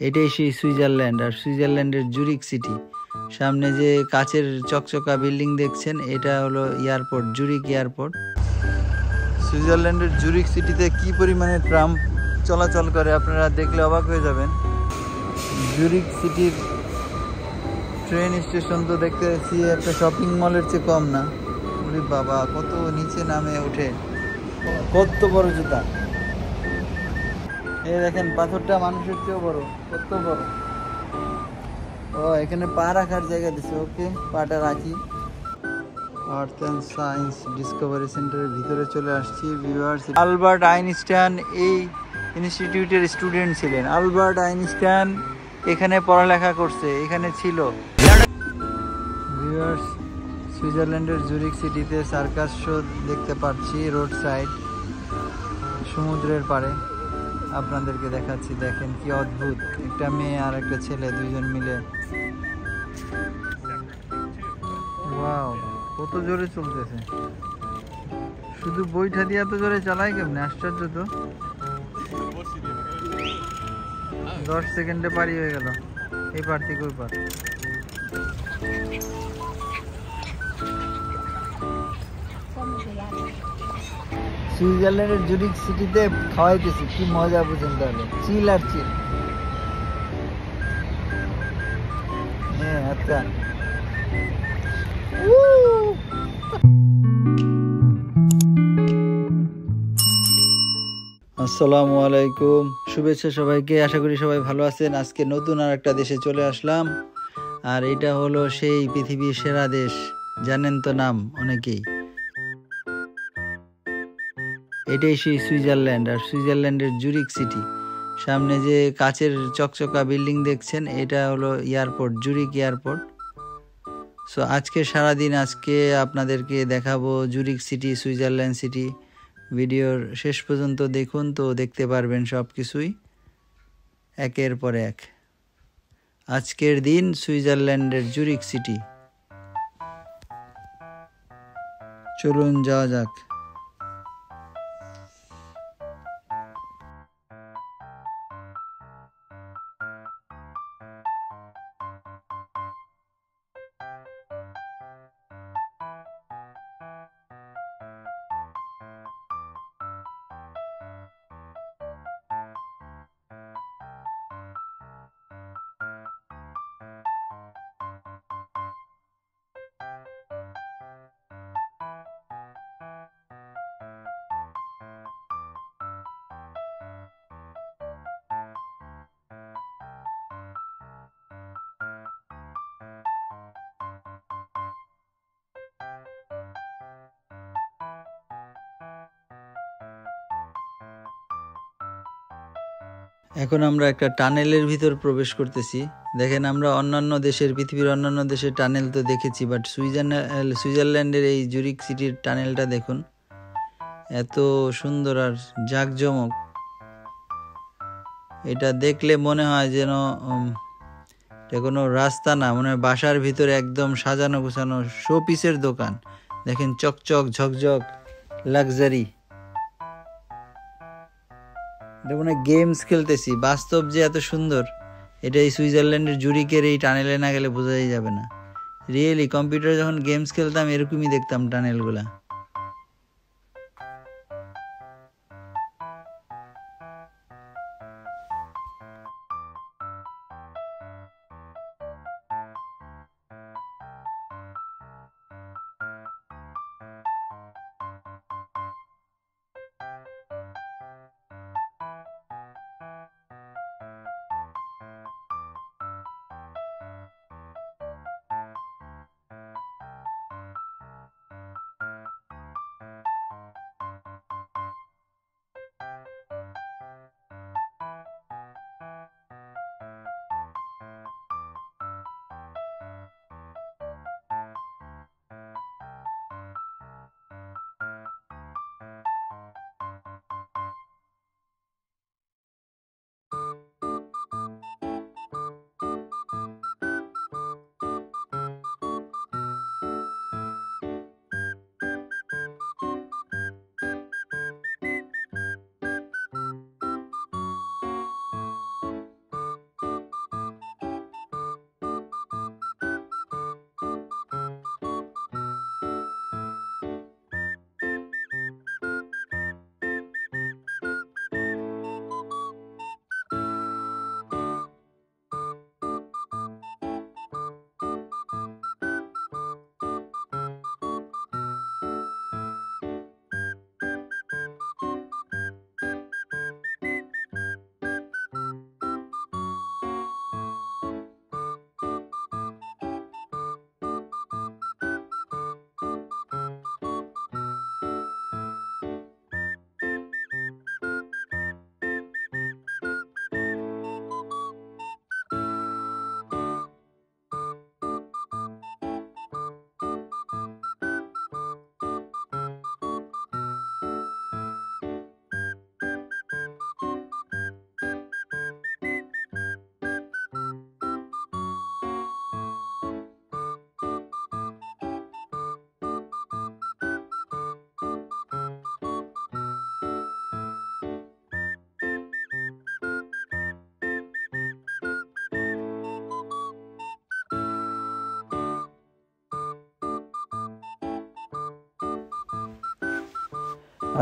এটাই সেই সুইজারল্যান্ড, আর সুইজারল্যান্ডের জুরিক সিটি। সামনে যে কাচের চকচকা বিল্ডিং দেখছেন, এটা হলো এয়ারপোর্ট, জুরিক এয়ারপোর্ট। সুইজারল্যান্ডের জুরিক সিটিতে কি পরিমাণে ট্রাম চলাচল করে আপনারা দেখলে অবাক হয়ে যাবেন। জুরিক সিটির ট্রেন স্টেশন তো দেখতে পাচ্ছি একটা শপিং মলের চেয়ে কম না। ওরে বাবা, কত নিচে নামে ওঠে, কত বড় জুতা। এই দেখেন পাথরটা মানুষের চেয়েও বড়, কত বড়। ও এখানে পা রাখার জায়গা দিছে, ওকে পাটা রাখি। আর্থ অ্যান্ড সায়েন্স ডিসকভারি সেন্টারের ভিতরে চলে আসছি। ভিউয়ার্স, আলবার্ট আইনস্টাইন এই ইনস্টিটিউটের স্টুডেন্ট ছিলেন। আলবার্ট আইনস্টাইন এখানে পড়ালেখা করছে, এখানে ছিল। ভিউয়ার্স, সুইজারল্যান্ডের জুরিক সিটিতে সার্কাস শো দেখতে পাচ্ছি রোড সাইড, সমুদ্রের পাড়ে। আপনাদেরকে দেখাচ্ছি, দেখেন কি অদ্ভুত। একটা মেয়ে আর একটা ছেলে, দুইজন মিলে। ওয়াও, কত জোরে চলতেছে। শুধু বইটা দিয়ে এত জোরে চালায় কেমনে, আশ্চর্য তো। 10 সেকেন্ডে পারি হয়ে গেল এই পার থেকে ওই পার। সুইজারল্যান্ডের জুরিক সিটিতে খাওয়াইতেছি, কি মজা বুঝেন তাহলে। চিল আর চিল। হ্যাঁ আচ্ছা। আসসালামু আলাইকুম, শুভেচ্ছা সবাইকে। আশা করি সবাই ভালো আছেন। আজকে নতুন আর একটা দেশে চলে আসলাম, আর এটা হলো সেই পৃথিবীর সেরা দেশ, জানেন তো নাম অনেকেই। এটাই সেই সুইজারল্যান্ড, আর সুইজারল্যান্ডের জুরিক সিটি। সামনে যে কাচের চকচকা বিল্ডিং দেখছেন, এটা হলো এয়ারপোর্ট, জুরিক এয়ারপোর্ট। সো আজকে সারাদিন আপনাদেরকে দেখাবো জুরিক সিটি, সুইজারল্যান্ড সিটি। ভিডিওর শেষ পর্যন্ত দেখুন, তো দেখতে পারবেন সব কিছুই একের পর এক। আজকের দিন সুইজারল্যান্ডের জুরিক সিটি। চলুন যাওয়া যাক। এখন আমরা একটা টানেলের ভিতর প্রবেশ করতেছি। দেখেন, আমরা পৃথিবীর অন্যান্য দেশের টানেল তো দেখেছি, বাট সুইজারল্যান্ডের এই জুরিক সিটির টানেলটা দেখুন, এত সুন্দর আর জাঁকজমক। এটা দেখলে মনে হয় যেন এটা কোনো রাস্তা না, মনে হয় বাসার ভিতরে একদম সাজানো গোছানো শো পিসের দোকান। দেখেন, চকচক ঝকঝক লাক্সারি। মনে হয় গেমস খেলতেছি। বাস্তব যে এত সুন্দর, এটা এই সুইজারল্যান্ডের জুরিকের এই টানেলে না গেলে বোঝাই যাবে না। রিয়েলি কম্পিউটারে যখন গেমস খেলতাম, এরকমই দেখতাম টানেলগুলা।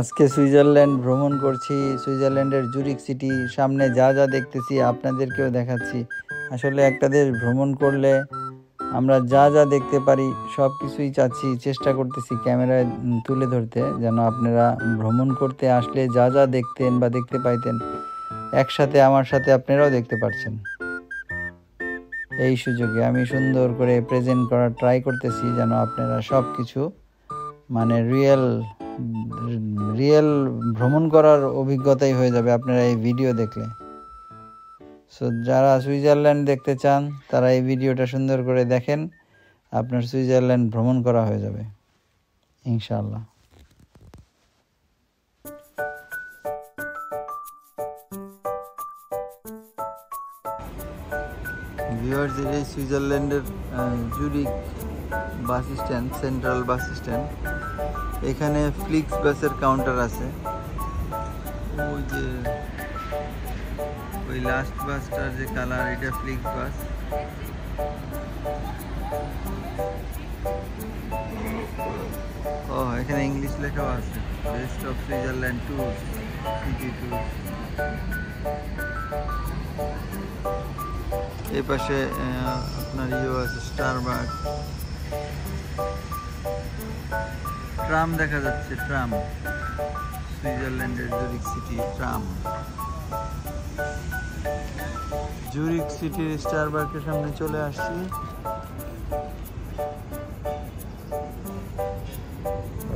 আজকে সুইজারল্যান্ড ভ্রমণ করছি, সুইজারল্যান্ডের জুরিক সিটি। সামনে যা যা দেখতেছি আপনাদেরকেও দেখাচ্ছি। আসলে একটা দেশ ভ্রমণ করলে আমরা যা যা দেখতে পারি সব কিছুই চেষ্টা করতেছি ক্যামেরায় তুলে ধরতে, যেন আপনারা ভ্রমণ করতে আসলে যা যা দেখতেন বা দেখতে পাইতেন একসাথে আমার সাথে আপনারাও দেখতে পাচ্ছেন। এই সুযোগে আমি সুন্দর করে প্রেজেন্ট করার ট্রাই করতেছি, যেন আপনারা সব কিছু মানে রিয়েল ভ্রমণ করার অভিজ্ঞতাই হয়ে যাবে আপনারা এই ভিডিও দেখলে। সো যারা সুইজারল্যান্ড দেখতে চান তারা এই ভিডিওটা সুন্দর করে দেখেন, আপনার সুইজারল্যান্ড ভ্রমণ করা হয়ে যাবে ইনশাআল্লাহ। ভিউয়ার্স, এই সুইজারল্যান্ডের Zurich bus stand, central bus stand. এখানে ফ্লিক্স বাসের কাউন্টার আছে। ওই যে ওই লাস্ট বাসটার যে কালার, এটা ফ্লিক্স বাস। ও এখানে ইংলিশ লেখাও আছে, best of Switzerland tours, city tours. এই পাশে আপনার আছে স্টারবাকস। ট্রাম দেখা যাচ্ছে, ট্রাম, সুইজারল্যান্ডের জুরিক সিটি ট্রাম। জুরিক সিটির স্টারবাকসের সামনে চলে আসছি।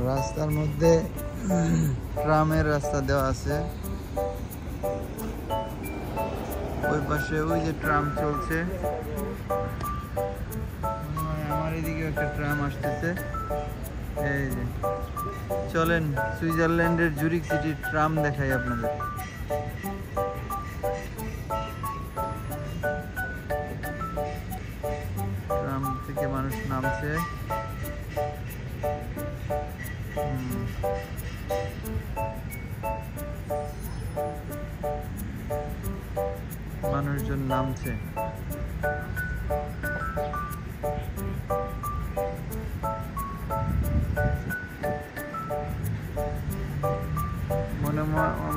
রাস্তার মধ্যে ট্রামের রাস্তা দেওয়া আছে। ওই পাশে ওই যে ট্রাম চলছে, আমার এদিকে একটা ট্রাম আসতেছে। এই যে চলেন সুইজারল্যান্ডের জুরিক সিটির ট্রাম দেখাই আপনাদের। ট্রাম থেকে মানুষ নামছে। মানুষজন নামছে।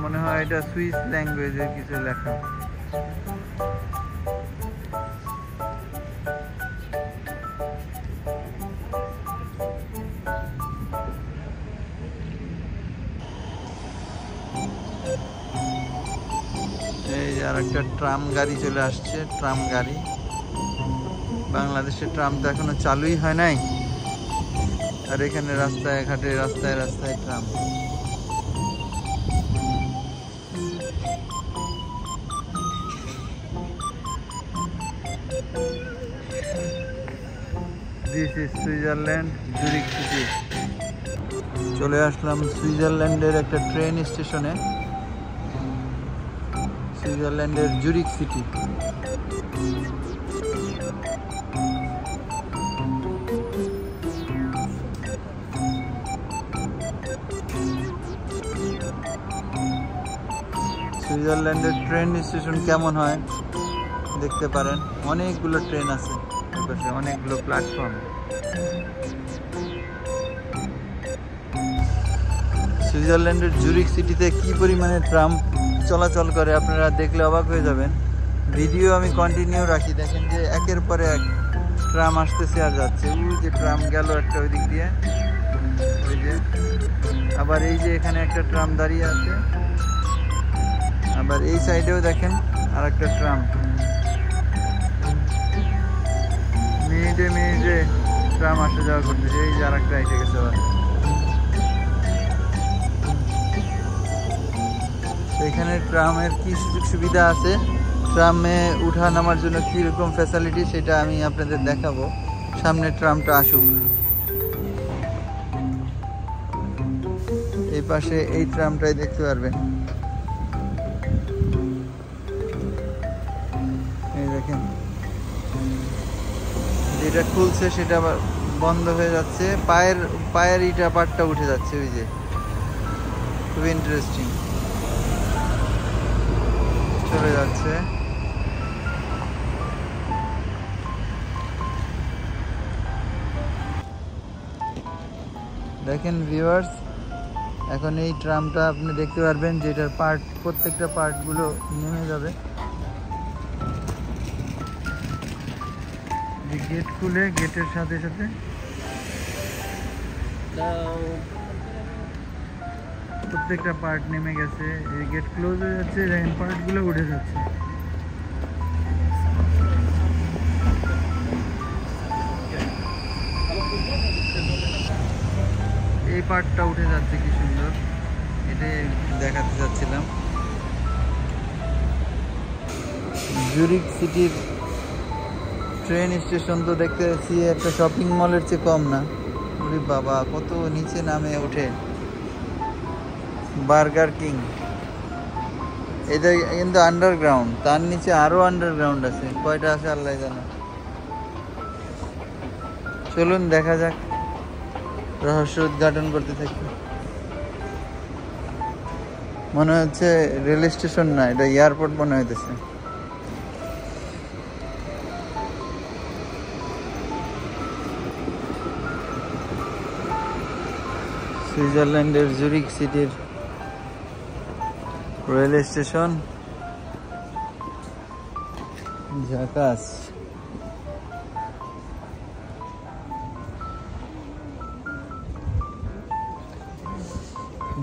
মনে হয় এটা সুইস ল্যাঙ্গুয়েজের কিছু লেখা। এই যে আর একটা ট্রাম গাড়ি চলে আসছে, ট্রাম গাড়ি। বাংলাদেশের ট্রাম তো এখনো চালুই হয় নাই, আর এখানে রাস্তায় ঘাটে রাস্তায় রাস্তায় tram. This is Switzerland Zurich city. চলে আসলাম সুইজারল্যান্ডের একটা ট্রেন স্টেশনে, সুইজারল্যান্ডের জুরিক সিটি। সুইজারল্যান্ডের ট্রেন স্টেশন কেমন হয় দেখতে পারেন। অনেকগুলো ট্রেন আছে, অনেকগুলো প্ল্যাটফর্ম। সুইজারল্যান্ডের জুরিক সিটিতে কি পরিমাণে ট্রাম চলাচল করে আপনারা দেখলে অবাক হয়ে যাবেন। ভিডিও আমি কন্টিনিউ রাখি, দেখেন যে একের পরে এক ট্রাম আসতেছে আর যাচ্ছে। ওই যে ট্রাম গেল একটা ওই দিক দিয়ে, ওই যে আবার এই যে এখানে একটা ট্রাম দাঁড়িয়ে আছে, আবার এই সাইডেও দেখেন আর একটা ট্রাম। মিনিটে মিনিটে ট্রাম আসা যাওয়া করতেছে। এই যে আর একটা এসে গেছে। আবার এখানে ট্রামের কি সুযোগ সুবিধা আছে, ট্রামে উঠা নামার জন্য কীরকম ফ্যাসিলিটি, সেটা আমি আপনাদের দেখাবো। সামনে ট্রামটা আসুক। এই পাশে এই ট্রামটাই দেখতে পারবেন। এই দেখেন, যেটা খুলছে সেটা আবার বন্ধ হয়ে যাচ্ছে। পায়ের ইটা পাটটা উঠে যাচ্ছে। ওই যে খুব ইন্টারেস্টিং, চলে যাচ্ছে। দেখেন ভিউয়ার্স, এখন এই ট্রামটা আপনি দেখতে পারবেন যে এটার প্রত্যেকটা পার্টগুলো নেমে যাবে। গেট খুলে গেটের সাথে সাথে প্রত্যেকটা পার্ট নেমে গেছে। এই গেট ক্লোজ হয়ে যাচ্ছে, দেখেন পার্টগুলো উঠে যাচ্ছে। এই পার্টটা উঠে যাচ্ছে, কি সুন্দর, এটাই দেখাতে চাচ্ছিলাম। জুরিক সিটির ট্রেন স্টেশন তো দেখতে পাচ্ছি একটা শপিং মলের চেয়ে কম না। ওরে বাবা, কত নিচে নামে ওঠে। বার্গার কিং, এটা কিন্তু আন্ডারগ্রাউন্ড, তার নিচে আরো আন্ডারগ্রাউন্ড আছে, কয়টা আছে আল্লাহ জানে। চলুন দেখা যাক, রহস্য উদ্ঘাটন করতে থাকি। মনে হচ্ছে রেল স্টেশন না, এটা এয়ারপোর্ট মনে হইতেছে। সুইজারল্যান্ডের জুরিক সিটির রেল স্টেশন, ঝাকাস।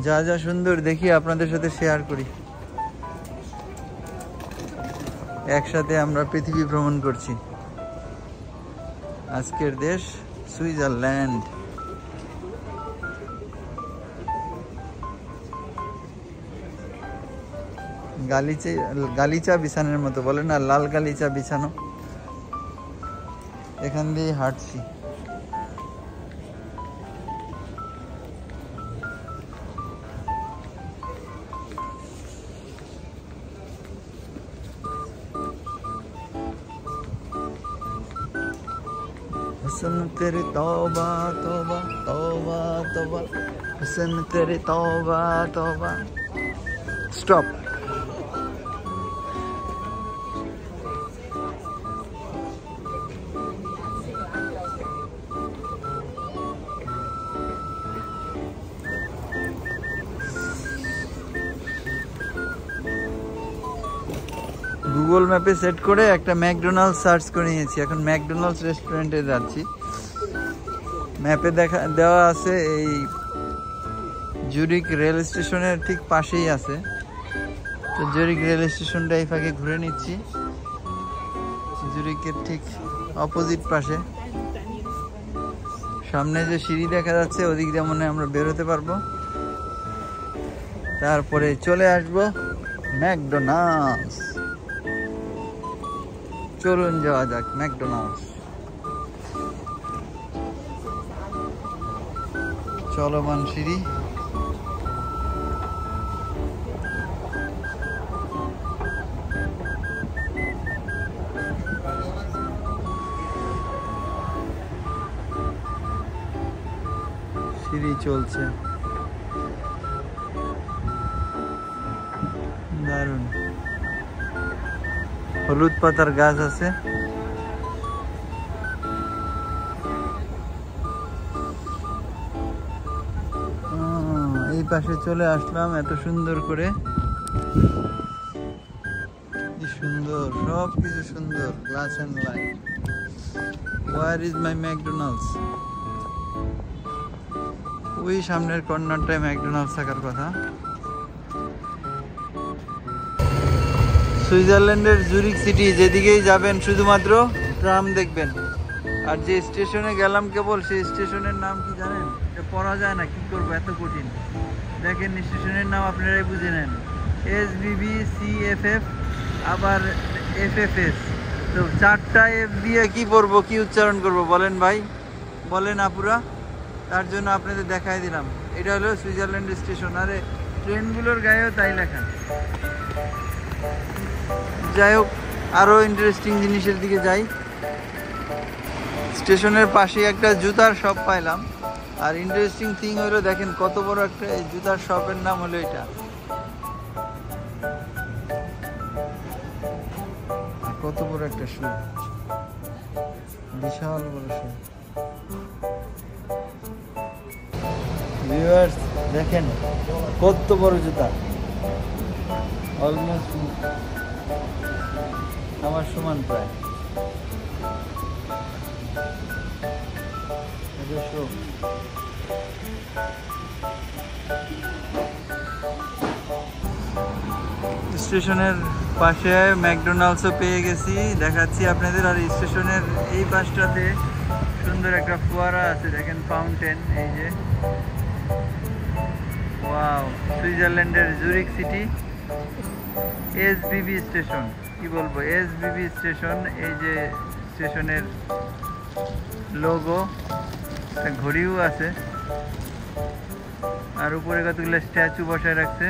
যা যা সুন্দর দেখি আপনাদের সাথে শেয়ার করি। একসাথে আমরা পৃথিবী ভ্রমণ করছি। আজকের দেশ সুইজারল্যান্ড। গালিচা বিছানোর মতো বলে না, লাল গালিচা বিছানো। এখান দিয়ে হাঁটছি। हुस्न तेरी तौबा तौबा तौबा तौबा, हुस्न तेरी तौबा तौबा। स्टॉप। গুগল ম্যাপে সেট করে একটা ম্যাকডোনাল্ডস সার্চ করে নিয়েছি। এখন ম্যাকডোনাল্ডস রেস্টুরেন্টে যাচ্ছি। ম্যাপে দেওয়া আছে এই জুরিক রেল স্টেশনের ঠিক পাশেই আছে। তো জুরিক রেল স্টেশনটা এই ফাঁকে ঘুরে নিচ্ছি। জুরিকের ঠিক অপোজিট পাশে সামনে যে সিঁড়ি দেখা যাচ্ছে, ওদিক দিয়ে মনে হয় আমরা বেরোতে পারবো। তারপরে চলে আসবো ম্যাকডোনাল্ডস। চলুন যাওয়া যাক ম্যাকডোনাল্ডস। চলমান সিঁড়ি। সিঁড়ি চলছে, দারুণ। হলুদ পাতার গাছ আছে। এই পাশে চলে আসলাম এত সুন্দর করে। কি সুন্দর, সব কিছু সুন্দর, glass and light. Where is my McDonald's? ওই সামনের কর্নারটায় ম্যাকডোনাল্ডস থাকার কথা। সুইজারল্যান্ডের জুরিক সিটি, যেদিকেই যাবেন শুধুমাত্র ট্রাম দেখবেন। আর যে স্টেশনে গেলাম কেবল, সেই স্টেশনের নাম কি জানেন? এটা পড়া যায় না, কি করবো, এত কঠিন। দেখেন স্টেশনের নাম আপনারাই বুঝে নেন। SBBCFF, আবার FFS। তো 4টা F দিয়ে কি পড়বো, কি উচ্চারণ করব বলেন ভাই, বলেন আপুরা। তার জন্য আপনাদের দেখাই দিলাম। এটা হলো সুইজারল্যান্ড স্টেশন। আরে ট্রেনগুলোর গায়েও তাই লেখা। যাই হোক, আরো ইন্টারেস্টিং জিনিসের দিকে যাই। স্টেশনের পাশে একটা জুতার শপ পাইলাম। আর ইন্টারেস্টিং থিং হলো, দেখেন কত বড় একটা এই জুতার শপের নাম হলো এটা। কত বড় একটা শু, বিশাল বড় শু। ভিউয়ার্স দেখেন কত বড় জুতা, অলমোস্ট আমার সমান প্রায়। স্টেশনের পাশে ম্যাকডোনাল্ডসও পেয়ে গেছি, দেখাচ্ছি আপনাদের। আর স্টেশনের এই পাশটাতে সুন্দর একটা ফোয়ারা আছে, দেখেন ফাউন্টেন। এই যে ওয়াও, সুইজারল্যান্ডের জুরিক সিটি এসবিবি স্টেশন, কি বলবো, এসবিবি স্টেশন। এই যে স্টেশনের লোগো, একটা ঘড়িও আছে, আর উপরে কতগুলো স্ট্যাচু বসায় রাখছে।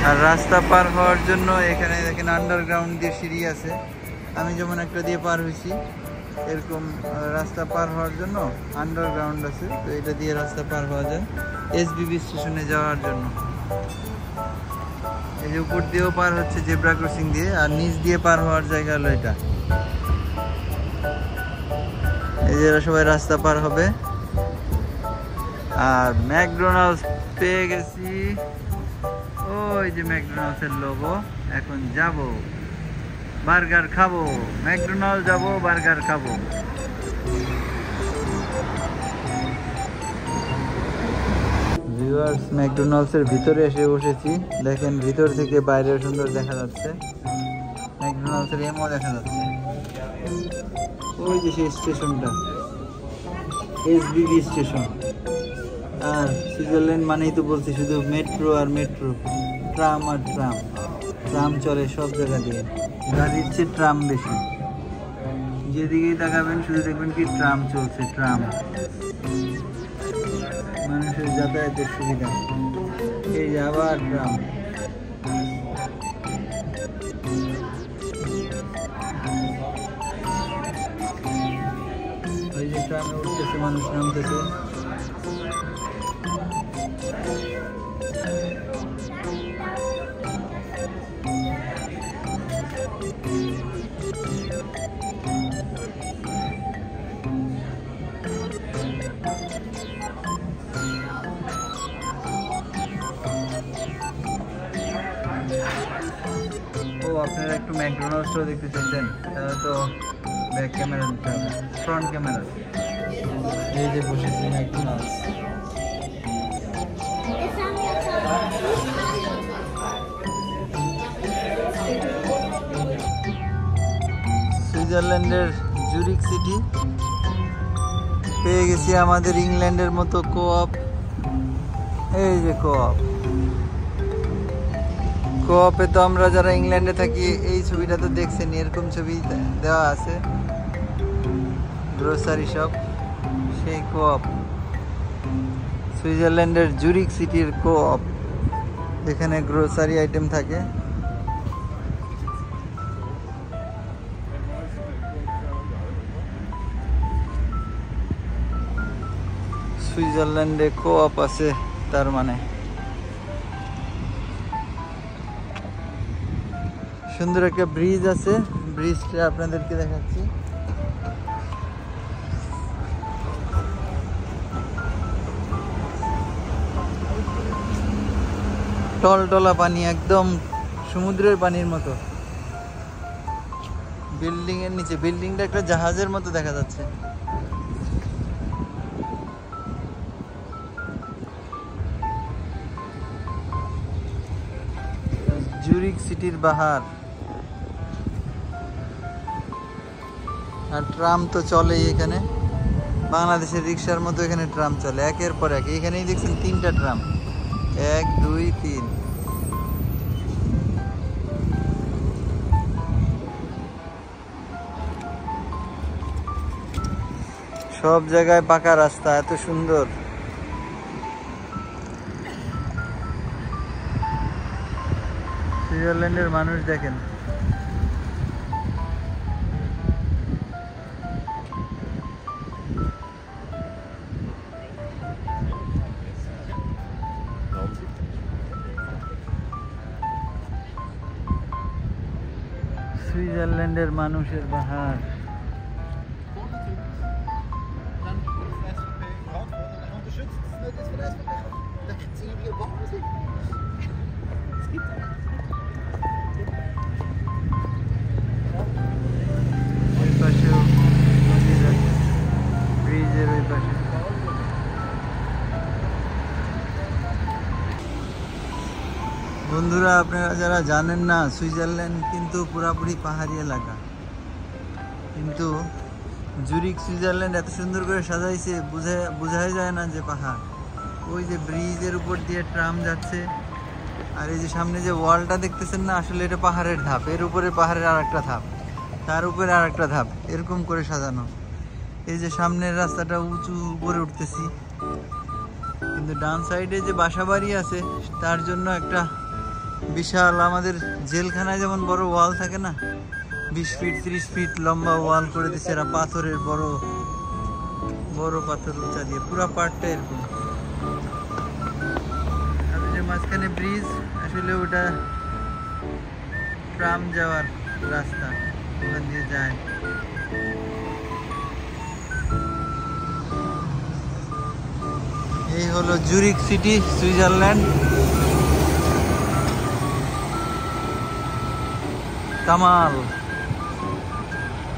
আর রাস্তা পার হওয়ার জন্য এখানে দেখেন আন্ডারগ্রাউন্ড দিয়ে সিঁড়ি আছে। আমি যেমন একটা দিয়ে পার হয়েছি, এরকম রাস্তা পার হওয়ার জন্য আন্ডারগ্রাউন্ড আছে, তো এটা দিয়ে রাস্তা পার হওয়া যায় এসবিবি স্টেশনে যাওয়ার জন্য। এই যে উপর দিয়েও পার হচ্ছে জেব্রা ক্রসিং দিয়ে, আর নিচ দিয়ে পার হওয়ার জায়গা হলো এটা। এই যে এরা সবাই রাস্তা পার হবে। আর ম্যাকডোনাল্ডস পেয়ে গেছি, ওই যে ম্যাকডোনাল্ডসের লোগো। এখন যাব বার্গার খাবো, ম্যাকডোনাল্ডস যাবো বার্গার খাবো। ভিউয়ার্স ম্যাকডোনাল্ডসের ভিতরে এসে বসেছি, দেখেন ভিতর থেকে বাইরে সুন্দর দেখা যাচ্ছে, ম্যাকডোনাল্ডসের এমও দেখা যাচ্ছে। ওই যে সেই স্টেশনটা এসবিবি স্টেশন। আর সুইজারল্যান্ড মানেই তো বলছি শুধু মেট্রো আর মেট্রো, ট্রাম আর ট্রাম, ট্রাম চলে সব জায়গা দিয়ে, গাড়ির চেয়ে ট্রাম বেশি। যেদিকেই তাকাবেন শুধু দেখবেন কি ট্রাম চলছে, ট্রাম, মানুষের যাতায়াতের সুবিধা। এই যে আবার ট্রাম। ওই যে ট্রামে উঠতেছে মানুষ, নামতেছে। ও আপনারা একটু ম্যাকডোনাল্ডসও দেখতে চাইছেন, তাহলে তো ব্যাক ক্যামেরা দিতে হবে, ফ্রন্ট ক্যামেরা। এই যে বসেছি ম্যাকডোনাল্ডস। সুইজারল্যান্ডের জুরিক সিটি পেয়ে গেছি, আমাদের ইংল্যান্ডের মতো কোঅপ। এই যে কোঅপ, কোঅপে তো আমরা যারা ইংল্যান্ডে থাকি এই ছবিটা তো দেখছেন, এরকম ছবি দেওয়া আছে, গ্রোসারি শপ, সেই কোঅপ। সুইজারল্যান্ডের জুরিক সিটির কোঅপ, এখানে গ্রোসারি আইটেম থাকে। সুইজারল্যান্ডে কোঅপ আছে তার মানে। সুন্দর একটা ব্রিজ আছে, ব্রিজটা আপনাদেরকে দেখাচ্ছি। টলটলা পানি, একদম সমুদ্রের পানির মতো। বিল্ডিং এর নিচে, বিল্ডিংটা একটা জাহাজের মতো দেখা যাচ্ছে। জুরিক সিটির বাহার। আর ট্রাম তো চলেই এখানে, বাংলাদেশের রিক্সার মতো এখানে ট্রাম চলে একের পর এক। এখানেই দেখছেন 3টা ট্রাম, 1 2 3। সব জায়গায় পাকা রাস্তা, এত সুন্দর। সুইজারল্যান্ডের মানুষ দেখেন, সুইজারল্যান্ডের মানুষের পাহাড়। ওই পাশেও নদী আছে, ব্রিজের ওই পাশে। বন্ধুরা, আপনারা যারা জানেন না, সুইজারল্যান্ড কিন্তু পুরাপুরি পাহাড়ি এলাকা, কিন্তু জুরিক সুইজারল্যান্ড এত সুন্দর করে সাজাইছে, বোঝাই যায় না যে পাহাড়। ওই যে ব্রিজের উপর দিয়ে ট্রাম যাচ্ছে, আর এই যে সামনে যে ওয়ালটা দেখতেছেন না, আসলে এটা পাহাড়ের ধাপ, এর উপরে পাহাড়ের আর একটা ধাপ, তার উপরে আর একটা ধাপ, এরকম করে সাজানো। এই যে সামনের রাস্তাটা উঁচু উপরে উঠতেছি, কিন্তু ডান সাইডে যে বাসা বাড়ি আছে তার জন্য একটা বিশাল, আমাদের জেলখানায় যেমন বড় ওয়াল থাকে না, 20 ফিট 30 ফিট লম্বা ওয়াল করে দিচ্ছে এরা, পাথরের বড় বড় পাথর উঁচা দিয়ে, পুরা পাড়টা এরকম। আর যে মাঝখানে ব্রিজ, আসলে ওটা ট্রাম যাওয়ার রাস্তা, ওখান দিয়ে যায়। এই হলো জুরিক সিটি, সুইজারল্যান্ড। কামাল,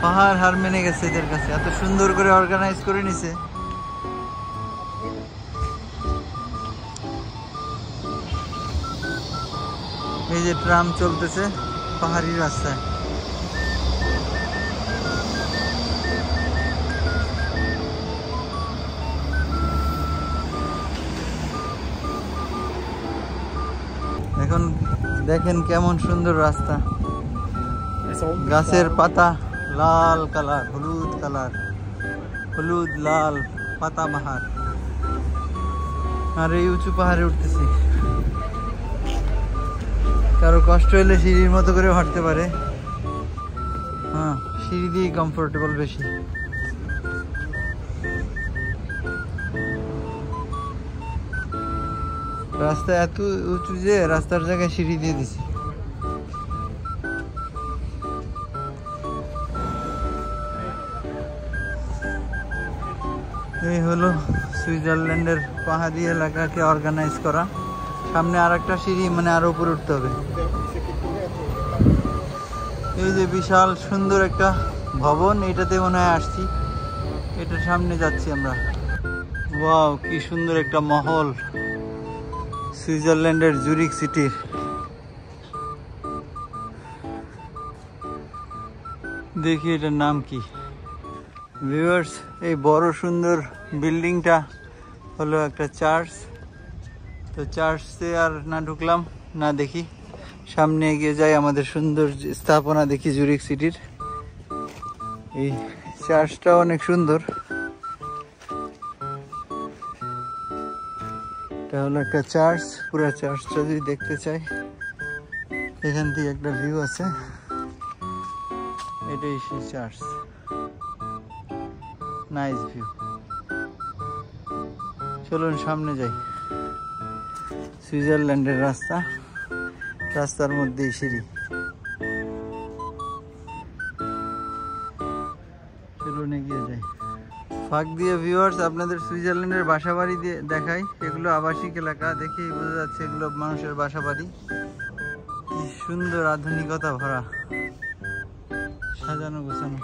পাহাড় হার মেনে গেছে এদের কাছে, এত সুন্দর করে অর্গানাইজ করে নিছে। এই যে ট্রাম চলতেছে পাহাড়ি রাস্তায়। এখন দেখেন কেমন সুন্দর রাস্তা, গাছের পাতা লাল কালার, হলুদ কালার, হলুদ লাল পাতা বাহার। আর এই উঁচু পাহাড়ে উঠতেছি, কারো কষ্ট হলে সিঁড়ির মতো করে হাঁটতে পারে। হ্যাঁ, সিঁড়ি দিয়ে কমফোর্টেবল বেশি। রাস্তা এত উঁচু যে রাস্তার জায়গায় সিঁড়ি দিয়ে দিছি। এই হলো সুইজারল্যান্ডের পাহাড়ি এলাকাকে অর্গানাইজ করা। সামনে আর একটা সিঁড়ি, মানে আরো উপরে উঠতে হবে। এই যে বিশাল সুন্দর একটা ভবন, এটাতে মনে হয় আসছি, এটার সামনে যাচ্ছি আমরা। ওয়াও, কি সুন্দর একটা মহল সুইজারল্যান্ডের জুরিক সিটির। দেখি এটার নাম কি। ভিউয়ার্স, এই বড় সুন্দর বিল্ডিংটা হলো একটা চার্চ। তো চার্চে আর না ঢুকলাম না, দেখি সামনে এগিয়ে যাই, আমাদের সুন্দর স্থাপনা দেখি জুরিক সিটির। এই চার্চটা অনেক সুন্দর। এটা হলো একটা চার্চ, পুরো চার্চটা যদি দেখতে চাই, এখান থেকে একটা ভিউ আছে, এটাই সেই চার্চ। Nice view. চলুন সামনে যাই। সুইজারল্যান্ডের রাস্তা, রাস্তার মধ্যেই সিঁড়ি। চলুন এগিয়ে যাই। ফাঁক দিয়ে ভিউয়ার্স আপনাদের সুইজারল্যান্ডের বাসা বাড়ি দিয়ে দেখাই। এগুলো আবাসিক এলাকা, দেখেই বোঝা যাচ্ছে এগুলো মানুষের বাসা বাড়ি। কি সুন্দর আধুনিকতা ভরা, সাজানো গোছানো।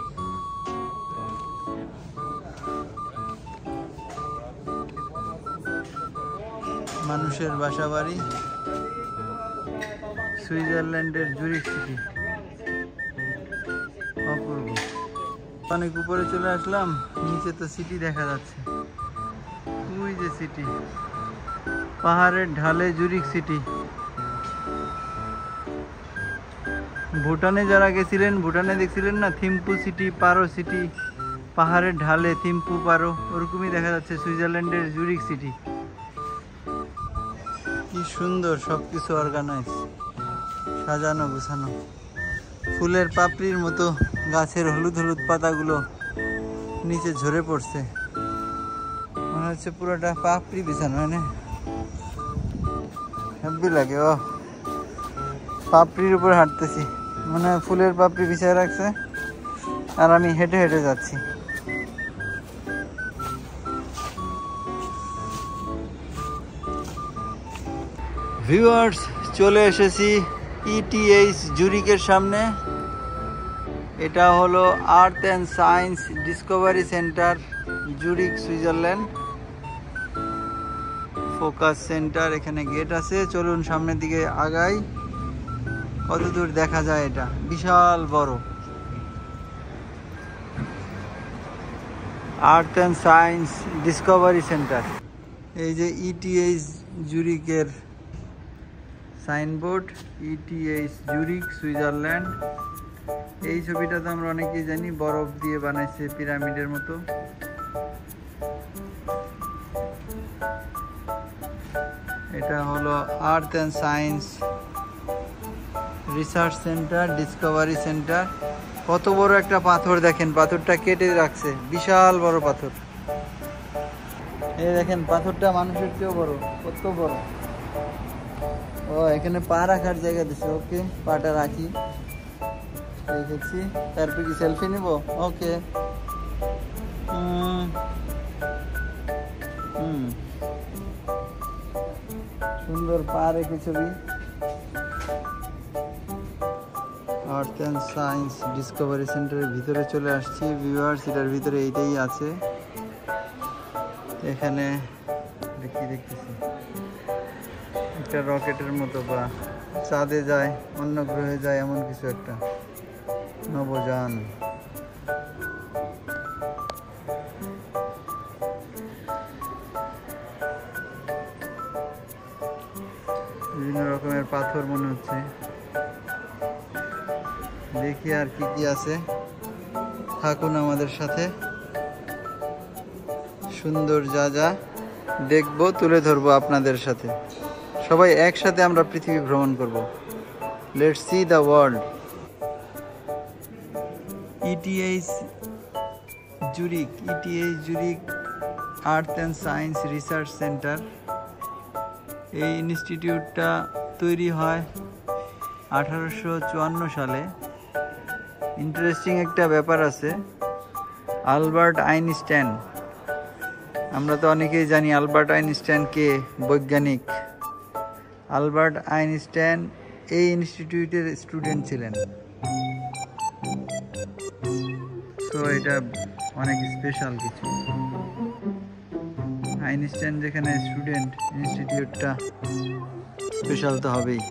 মানুষের বাসা বাড়ি, সুইজারল্যান্ডের জুরিক সিটি। অপূর্ব। অনেক উপরে চলে আসলাম, নিচে তো সিটি দেখা যাচ্ছে। ওই যে সিটি, পাহাড়ের ঢালে জুরিক সিটি। ভুটানে যারা গেছিলেন, ভুটানে দেখছিলেন না থিম্পু সিটি, পারো সিটি, পাহাড়ের ঢালে থিম্পু পারো, ওরকমই দেখা যাচ্ছে সুইজারল্যান্ডের জুরিক সিটি। কি সুন্দর সবকিছু অর্গানাইজ, সাজানো গোছানো। ফুলের পাপড়ির মতো গাছের হলুদ হলুদ পাতাগুলো নিচে ঝরে পড়ছে, মনে হচ্ছে পুরোটা পাপড়ি বিছানো, হয় না? হেব্বি লাগে। ও, পাপড়ির উপর হাঁটতেছি। মনে হয় ফুলের পাপড়ি বিছিয়ে রাখছে, আর আমি হেঁটে হেঁটে যাচ্ছি। ভিউয়ার্স, চলে এসেছি ইটিএইচ জুরিকের সামনে। এটা হলো আর্থ and science discovery centre, Zurich, Switzerland. Focus centre, এখানে গেট আছে। চলুন সামনের দিকে আগাই। কতদূর দেখা যায়, এটা বিশাল বড়। Earth and science discovery centre. এই যে ইটিএইচ জুরিকের সাইনবোর্ড, ইটিএইচ জুরিক, সুইজারল্যান্ড। এই ছবিটা তো আমরা অনেকেই জানি, বরফ দিয়ে বানাইছে পিরামিডের মতো। এটা হলো আর্থ and science research centre, Discovery centre. কত বড় একটা পাথর দেখেন, পাথরটা কেটে রাখছে, বিশাল বড় পাথর। এই দেখেন পাথরটা মানুষের চেয়েও বড়, কত বড়। ও, এখানে পা রাখার জায়গা দিচ্ছে। ওকে, পাটা রাখি, রেখেছি। তারপর কি সেলফি নিব? ওকে। সুন্দর পা রেখে ছবি। আর্থ অ্যান্ড সায়েন্স ডিসকভারি সেন্টারের ভিতরে চলে আসছি। ভিউয়ার্স, এটার ভিতরে এইটাই আছে। এখানে দেখতেছি একটা রকেটের মতো, বা চাঁদে যায়, অন্য গ্রহে যায়, এমন কিছু একটা নবযান। বিভিন্ন রকমের পাথর মনে হচ্ছে। দেখি আর কি কি আছে। থাকুন আমাদের সাথে, সুন্দর যা যা দেখবো তুলে ধরবো আপনাদের সাথে। সবাই একসাথে আমরা পৃথিবী ভ্রমণ করব। Let's see the world. ETH Zurich, ETH Zurich earth and science research centre. এই ইনস্টিটিউটটা তৈরি হয় 1854 সালে। ইন্টারেস্টিং একটা ব্যাপার আছে, আলবার্ট আইনস্টাইন, আমরা তো অনেকেই জানি আলবার্ট আইনস্টাইন কে, বৈজ্ঞানিক। আলবার্ট আইনস্টাইন এই ইনস্টিটিউটের স্টুডেন্ট ছিলেন। তো এটা অনেক স্পেশাল কিছু। আইনস্টাইন যেখানে স্টুডেন্ট, ইনস্টিটিউটটা স্পেশাল তো হবেই।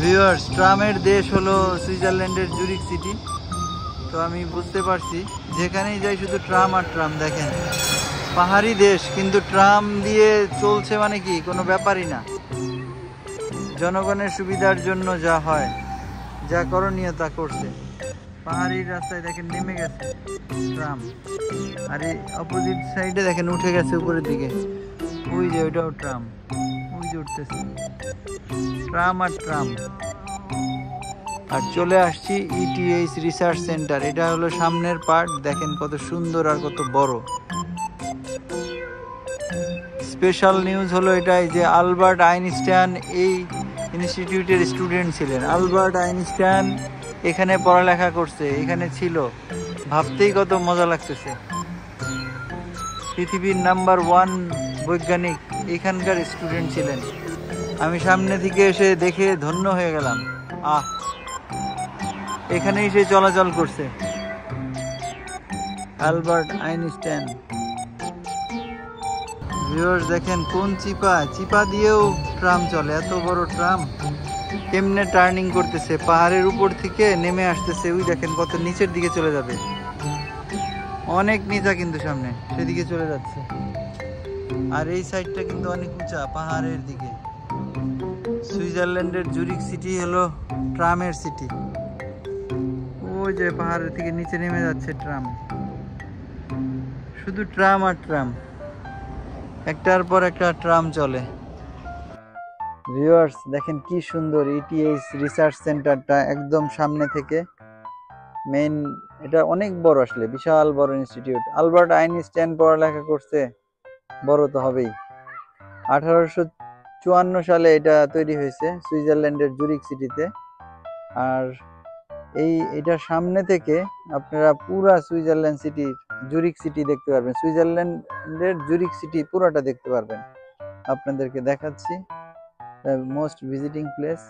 ভিউয়ার্স, ট্রামের দেশ হলো সুইজারল্যান্ডের জুরিক সিটি। তো আমি বুঝতে পারছি, যেখানেই যাই শুধু ট্রাম আর ট্রাম। দেখেন, পাহাড়ি দেশ কিন্তু ট্রাম দিয়ে চলছে, মানে কি কোনো ব্যাপারই না। জনগণের সুবিধার জন্য যা হয়, যা করণীয় তা করছে। পাহাড়ি রাস্তায় দেখেন নেমে গেছে ট্রাম, আর এই অপোজিট সাইডে দেখেন উঠে গেছে উপরের দিকে। ওই যে ওইটাও ট্রাম, ওই যে উঠতেছে। ট্রাম আর ট্রাম। আর চলে আসছি ইটিএইচ রিসার্চ সেন্টার। এটা হলো সামনের পার্ট, দেখেন কত সুন্দর আর কত বড়। স্পেশাল নিউজ হলো এটাই যে আলবার্ট আইনস্টাইন এই ইনস্টিটিউটের স্টুডেন্ট ছিলেন। আলবার্ট আইনস্টাইন এখানে পড়ালেখা করছে, এখানে ছিল। ভাবতেই কত মজা লাগতেছে। পৃথিবীর নাম্বার 1 বৈজ্ঞানিক এখানকার স্টুডেন্ট ছিলেন। আমি সামনে থেকে এসে দেখে ধন্য হয়ে গেলাম। এখানেই সে চলাচল করছে, আলবার্ট আইনস্টাইন। ভিউয়ার্স, দেখেন কোন চিপা দিয়েও ট্রাম চলে। এত বড় ট্রাম কেমনে টার্নিং করতেছে, পাহাড়ের উপর থেকে নেমে আসতেছে। ওই দেখেন কত নিচের দিকে চলে যাবে, অনেক নিচা কিন্তু সামনে, সেদিকে চলে যাচ্ছে। আর এই সাইডটা কিন্তু অনেক উঁচা, পাহাড়ের দিকে। সুইজারল্যান্ডের জুরিক সিটি হলো ট্রামের সিটি। ওই যে পাহাড়ের থেকে নিচে নেমে যাচ্ছে ট্রাম, শুধু ট্রাম আর ট্রাম, একটার পর একটা ট্রাম চলে। ভিউয়ার্স, দেখেন কি সুন্দর ইটিএইচ রিসার্চ সেন্টারটা একদম সামনে থেকে। মেইন এটা অনেক বড়, আসলে বিশাল বড় ইনস্টিটিউট। আলবার্ট আইনস্টাইন পড়ালেখা করছে, বড় তো হবেই। 1854 সালে এটা তৈরি হয়েছে সুইজারল্যান্ডের জুরিক সিটিতে। আর এটার সামনে থেকে আপনারা পুরা সুইজারল্যান্ড সিটি, জুরিক সিটি দেখতে পারবেন। সুইজারল্যান্ডের জুরিক সিটি পুরাটা দেখতে পারবেন। আপনাদেরকে দেখাচ্ছি মোস্ট ভিজিটিং প্লেস।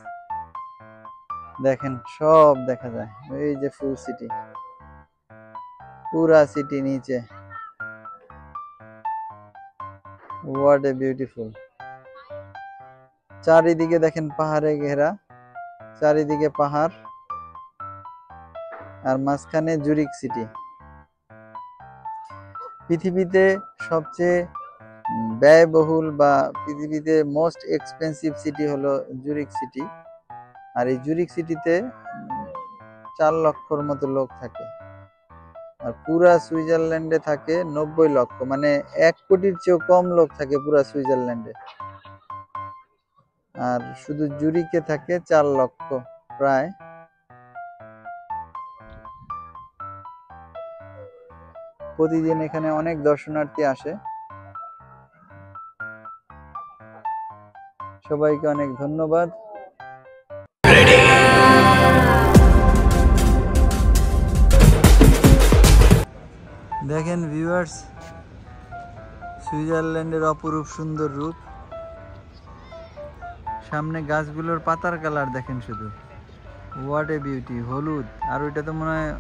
দেখেন সব দেখা যায়, এই যে ফুল সিটি, পুরা সিটি নিচে। What a beautiful. চারিদিকে দেখেন পাহাড়ে ঘেরা, চারিদিকে পাহাড়, আর মাঝখানে জুরিক সিটি। পৃথিবীতে সবচেয়ে ব্যয়বহুল বা পৃথিবীতে মোস্ট এক্সপেন্সিভ সিটি হলো জুরিক সিটি। আর এই জুরিক সিটিতে 4 লক্ষর মতো লোক থাকে। আর পুরা সুইজারল্যান্ডে থাকে 90 লক্ষ, মানে 1 কোটির চেয়েও কম লোক থাকে পুরা সুইজারল্যান্ডে। আর শুধু জুরিকে থাকে 4 লক্ষ প্রায়। প্রতিদিন এখানে অনেক দর্শনার্থী আসে। সবাইকে অনেক ধন্যবাদ। দেখেন ভিউয়ার্স, সুইজারল্যান্ডের অপরূপ সুন্দর রূপ। সামনে গাছগুলোর পাতার কালার দেখেন শুধু, হোয়াট এ বিউটি। হলুদ, আর ওইটা তো মনে হয়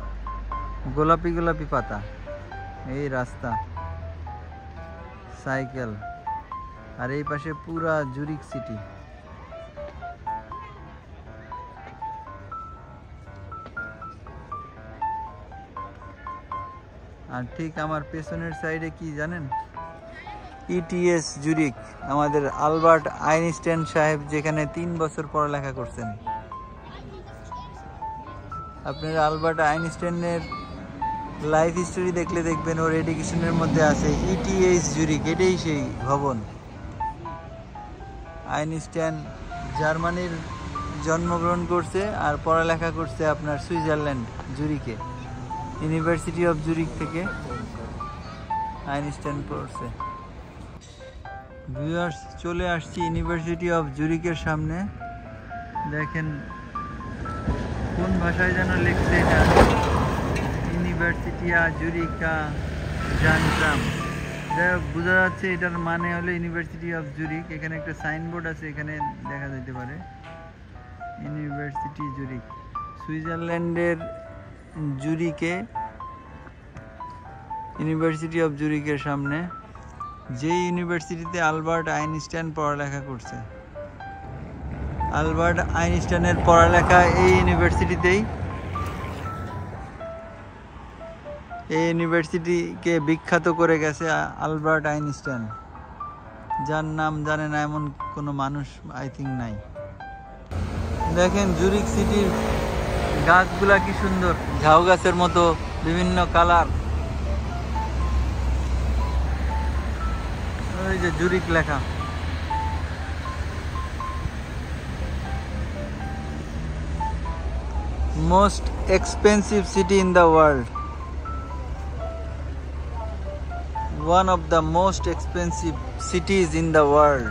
গোলাপি গোলাপি পাতা। এই রাস্তা, সাইকেল, আর এই পাশে পুরা জুরিক সিটি। আর ঠিক আমার পেছনের সাইডে কি জানেন, ইটিএস জুরিক, আমাদের আলবার্ট আইনস্টাইন সাহেব যেখানে 3 বছর পড়ালেখা করছেন। আপনারা আলবার্ট আইনস্টাইনের লাইফ হিস্টোরি দেখলে দেখবেন ওর এডুকেশনের মধ্যে আছে ইটিএস জুরিক, এটাই সেই ভবন। আইনস্টাইন জার্মানির জন্মগ্রহণ করছে আর পড়ালেখা করছে আপনার সুইজারল্যান্ড জুরিকে, ইউনিভার্সিটি অফ জুরিক থেকে আইনস্টাইন পড়ছে। ভিউয়ার্স, চলে আসছি ইউনিভার্সিটি অফ জুরিকের সামনে। দেখেন কোন ভাষায় যেন লিখছে এটা, ইউনিভার্সিটিয়া জুরিকা জানতাম। বোঝা যাচ্ছে এটার মানে হলো ইউনিভার্সিটি অফ জুরিক। এখানে একটা সাইনবোর্ড আছে, এখানে দেখা যেতে পারে ইউনিভার্সিটি জুরিক। সুইজারল্যান্ডের জুরিকে, ইউনিভার্সিটি অফ জুরিকের সামনে, যে ইউনিভার্সিটিতে আলবার্ট আইনস্টাইন পড়ালেখা করছে। আলবার্ট আইনস্টাইনের পড়ালেখা এই ইউনিভার্সিটিতেই। এই ইউনিভার্সিটিকে বিখ্যাত করে গেছে আলবার্ট আইনস্টাইন, যার নাম জানে না এমন কোনো মানুষ আই থিঙ্ক নাই। দেখেন জুরিক সিটির গাছগুলা কি সুন্দর, ঝাউ গাছের মতো বিভিন্ন কালার। ওই যে জুরিক লেখা। Most expensive city in the world, one of the most expensive cities in the world.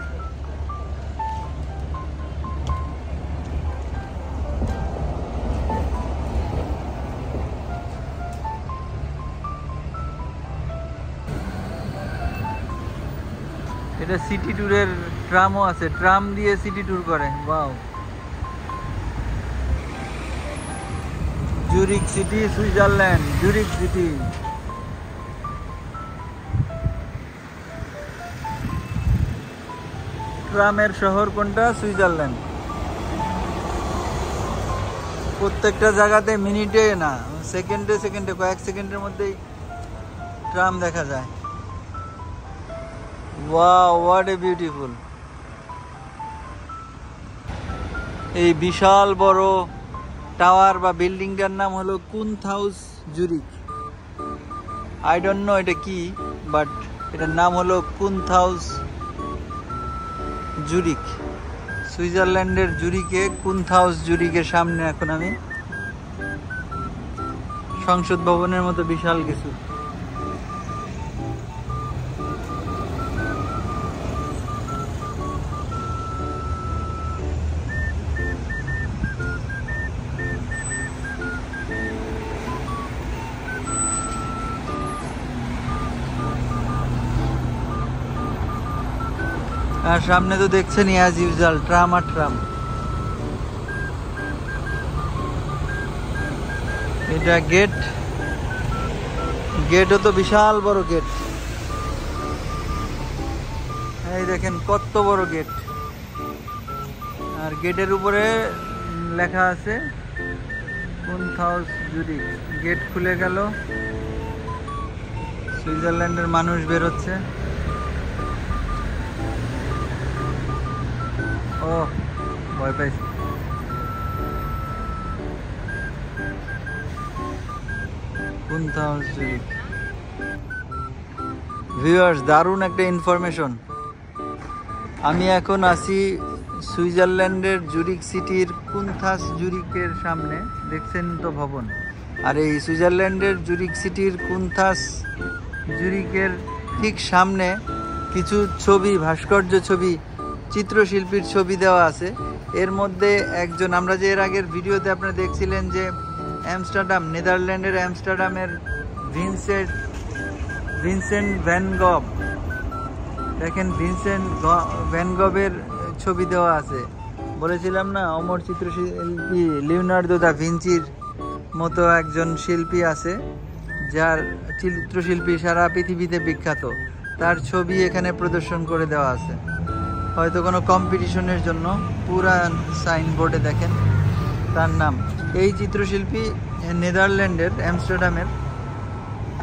এটা সিটি ট্যুরের ট্রামও আছে, ট্রাম দিয়ে সিটি ট্যুর করে। Wow, Zurich city, Switzerland, Zurich city. ট্রামের শহর কোনটা? সুইজারল্যান্ড। প্রত্যেকটা জায়গাতে মিনিটে না, সেকেন্ডে সেকেন্ডে, কয়েক সেকেন্ডের মধ্যেই ট্রাম দেখা যায়। Wow, what a beautiful. এই বিশাল বড় টাওয়ার বা বিল্ডিংটার নাম হলো কুনথহাউস জুরিক। আই ডোন্ট নো এটা কি, বাট এটার নাম হলো কুনথহাউস জুরিক। সুইজারল্যান্ডের জুরিকে, কুনথহাউস জুরিকের সামনে এখন আমি। সংসদ ভবনের মতো বিশাল কিছু। আর সামনে তো দেখছেন অ্যাজ ইউজুয়াল ট্রাম আর ট্রাম। এটা গেট, গেটও তো বিশাল বড় গেট। এই দেখেন কত বড় গেট, আর গেটের উপরে লেখা আছে কুনথাস জুরিক। গেট খুলে গেল, সুইজারল্যান্ডের মানুষ বেরোচ্ছে। ও ভয় পাইছি। কুনথাস জুরিক। ভিউয়ার্স, দারুণ একটা ইনফরমেশন। আমি এখন আছি সুইজারল্যান্ডের জুরিক সিটির কুনথাস জুরিকের সামনে, দেখছেন তো ভবন। আর এই সুইজারল্যান্ডের জুরিক সিটির কুনথাস জুরিকের ঠিক সামনে কিছু ছবি, ভাস্কর্য ছবি, চিত্রশিল্পীর ছবি দেওয়া আছে। এর মধ্যে একজন, আমরা যে এর আগের ভিডিওতে আপনারা দেখছিলেন যে অ্যামস্টারডাম, নেদারল্যান্ডের অ্যামস্টারডামের ভিনসেন্ট ভ্যান গভ, দেখেন ভিনসেন্ট ভ্যান গভের ছবি দেওয়া আছে। বলেছিলাম না, অমর চিত্রশিল্পী লিওনার্দো দা ভিঞ্চির মতো একজন শিল্পী আছে যার চিত্রশিল্পী সারা পৃথিবীতে বিখ্যাত। তার ছবি এখানে প্রদর্শন করে দেওয়া আছে, হয়তো কোনো কম্পিটিশনের জন্য। পুরা সাইনবোর্ডে দেখেন তার নাম। এই চিত্রশিল্পী নেদারল্যান্ডের অ্যামস্টারডামের,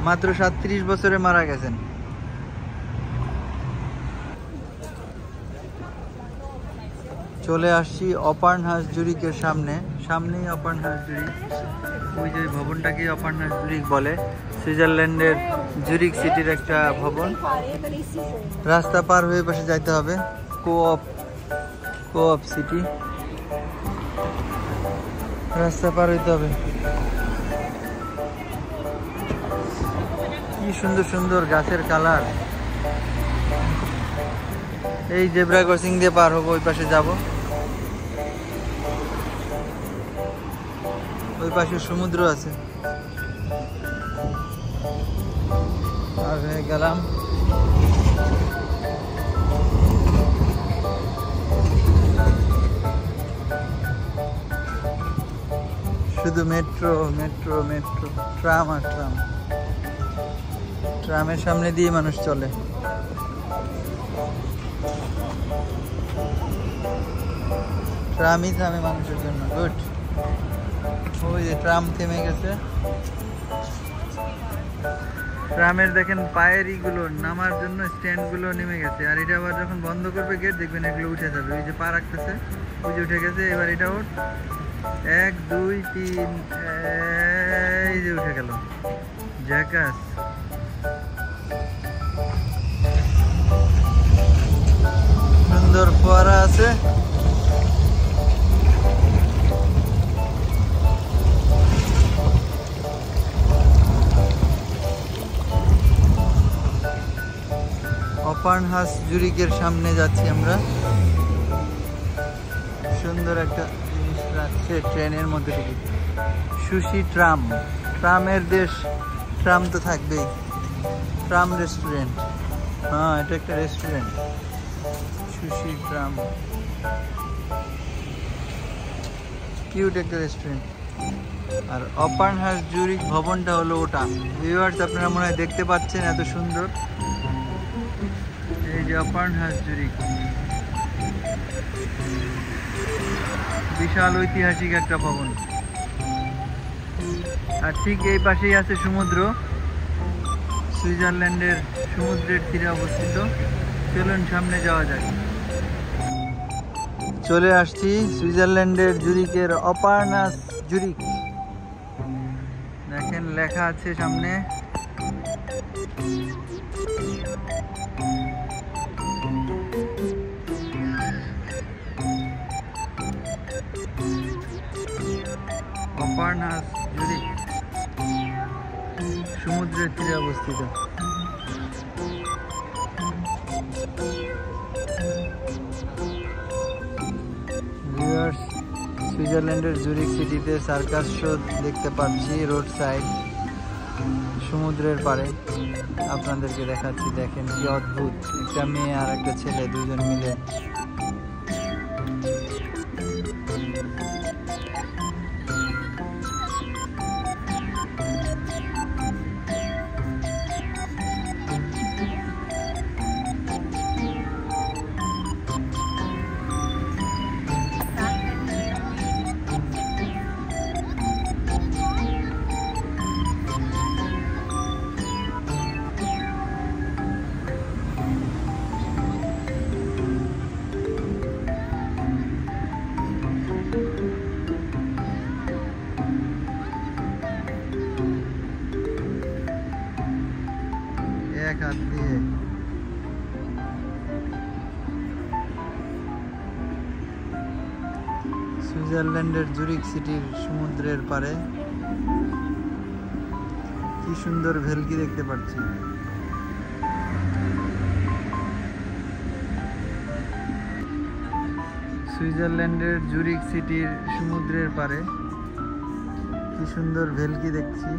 মাত্র 37 বছরে মারা গেছেন। চলে আসছি অপার্নহাস জুরিকের সামনে, সামনেই অপার্নহাস জুরিক। ওই যে ভবনটাকে অপার্নহাস জুরিক বলে, সুইজারল্যান্ডের জুরিক সিটির একটা ভবন। রাস্তা পার হয়ে পাশে যাইতে হবে, কোঅপ সিটি, রাস্তা পার হইতে হবে। কি সুন্দর সুন্দর গাছের কালার। এই জেব্রা ক্রসিং দিয়ে পার হবো, ওই পাশে যাব। ওই পাশে সমুদ্র আছে। আর হয়ে গেলাম। শুধু মেট্রো মেট্রো মেট্রো, ট্রাম আর ট্রাম। ট্রামের সামনে দিয়ে মানুষ চলে। ট্রামই থামে মানুষের জন্য। গুড। ওই যে ট্রাম থেমে গেছে। ট্রামের দেখেন পায়ের ইগুলো নামার জন্য স্ট্যান্ড গুলো নেমে গেছে। আর এটা আবার যখন বন্ধ করবে গেট, দেখবেন এগুলো উঠে যাবে। ওই যে পা রাখতেছে, ওই যে উঠে গেছে। এবার এটা ওঠ, 1 2 3, এই যে উঠে গেল। জ্যাকাস। সুন্দর ফোয়ারা আছে। অপার্নহাস জুরিকের সামনে যাচ্ছি আমরা। সুন্দর একটা জিনিস রাখছে ট্রেনের মধ্যে থেকে, সুশি ট্রাম। ট্রামের দেশ, ট্রাম তো থাকবেই। ট্রাম রেস্টুরেন্ট, হ্যাঁ এটা একটা রেস্টুরেন্ট। সুশি ট্রাম, কিউট একটা রেস্টুরেন্ট। আর অপার্নহাস জুরিক ভবনটা হলো ওটা। ভিউয়ার্স, আপনারা মনে হয় দেখতে পাচ্ছেন, এত সুন্দর। এই যে অপার্নহাস জুরিক, বিশাল ঐতিহাসিক একটা ভবন। আর ঠিক এই পাশেই আছে সমুদ্র, সুইজারল্যান্ডের সমুদ্রের তীরে অবস্থিত। চলুন সামনে যাওয়া যাক। চলে আসছি সুইজারল্যান্ডের জুরিকের অপার্নহাস জুরিক। দেখেন লেখা আছে সামনে। অপার্নহাস জুরিক সমুদ্রের তীরে অবস্থিত। ভিউয়ার্স, সুইজারল্যান্ডের জুরিক সিটিতে সার্কাস শো দেখতে পাচ্ছি রোড সাইড, সমুদ্রের পাড়ে। আপনাদেরকে দেখাচ্ছি। দেখেন কি অদ্ভুত, একটা মেয়ে আর একটা ছেলে দুজন মিলে এক হাত দিয়ে। সুইজারল্যান্ডের জুরিক সিটির সমুদ্রের পারে কি সুন্দর ভেলকি দেখতে পাচ্ছি। সুইজারল্যান্ডের জুরিক সিটির সমুদ্রের পারে কি সুন্দর ভেলকি দেখছি।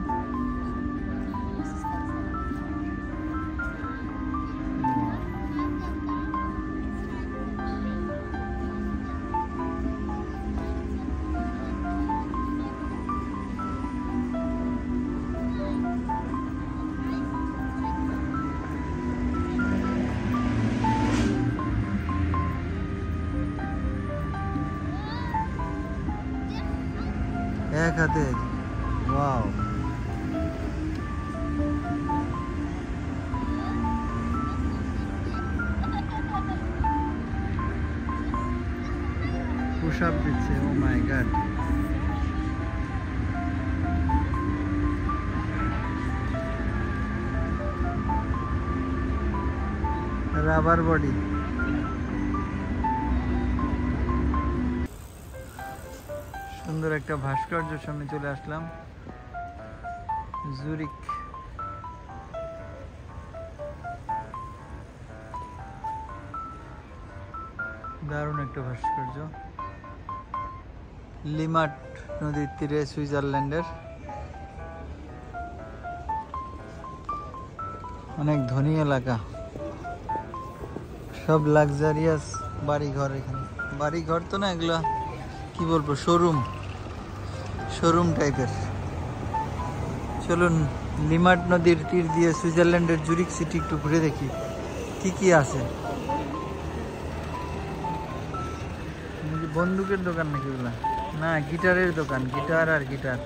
এক হাতে, ওয়াও। পুশ আপ দিচ্ছে, ও মাই গড। Rubber body. সুন্দর একটা ভাস্কর্যের সামনে চলে আসলাম। জুরিক। দারুণ একটা ভাস্কর্য। লিমাট নদীর তীরে সুইজারল্যান্ডের। অনেক ধনী এলাকা, সব লাক্সারিয়াস বাড়িঘর। এখানে বাড়িঘর তো না, এগুলা কি বলবো, শোরুম টাইপের। চলুন লিমাট নদীর তীর দিয়ে সুইজারল্যান্ডের জুরিক সিটি একটু ঘুরে দেখি কি কি আছে। বন্দুকের দোকান নাকি ওগুলা? না, গিটারের দোকান, গিটার আর গিটার।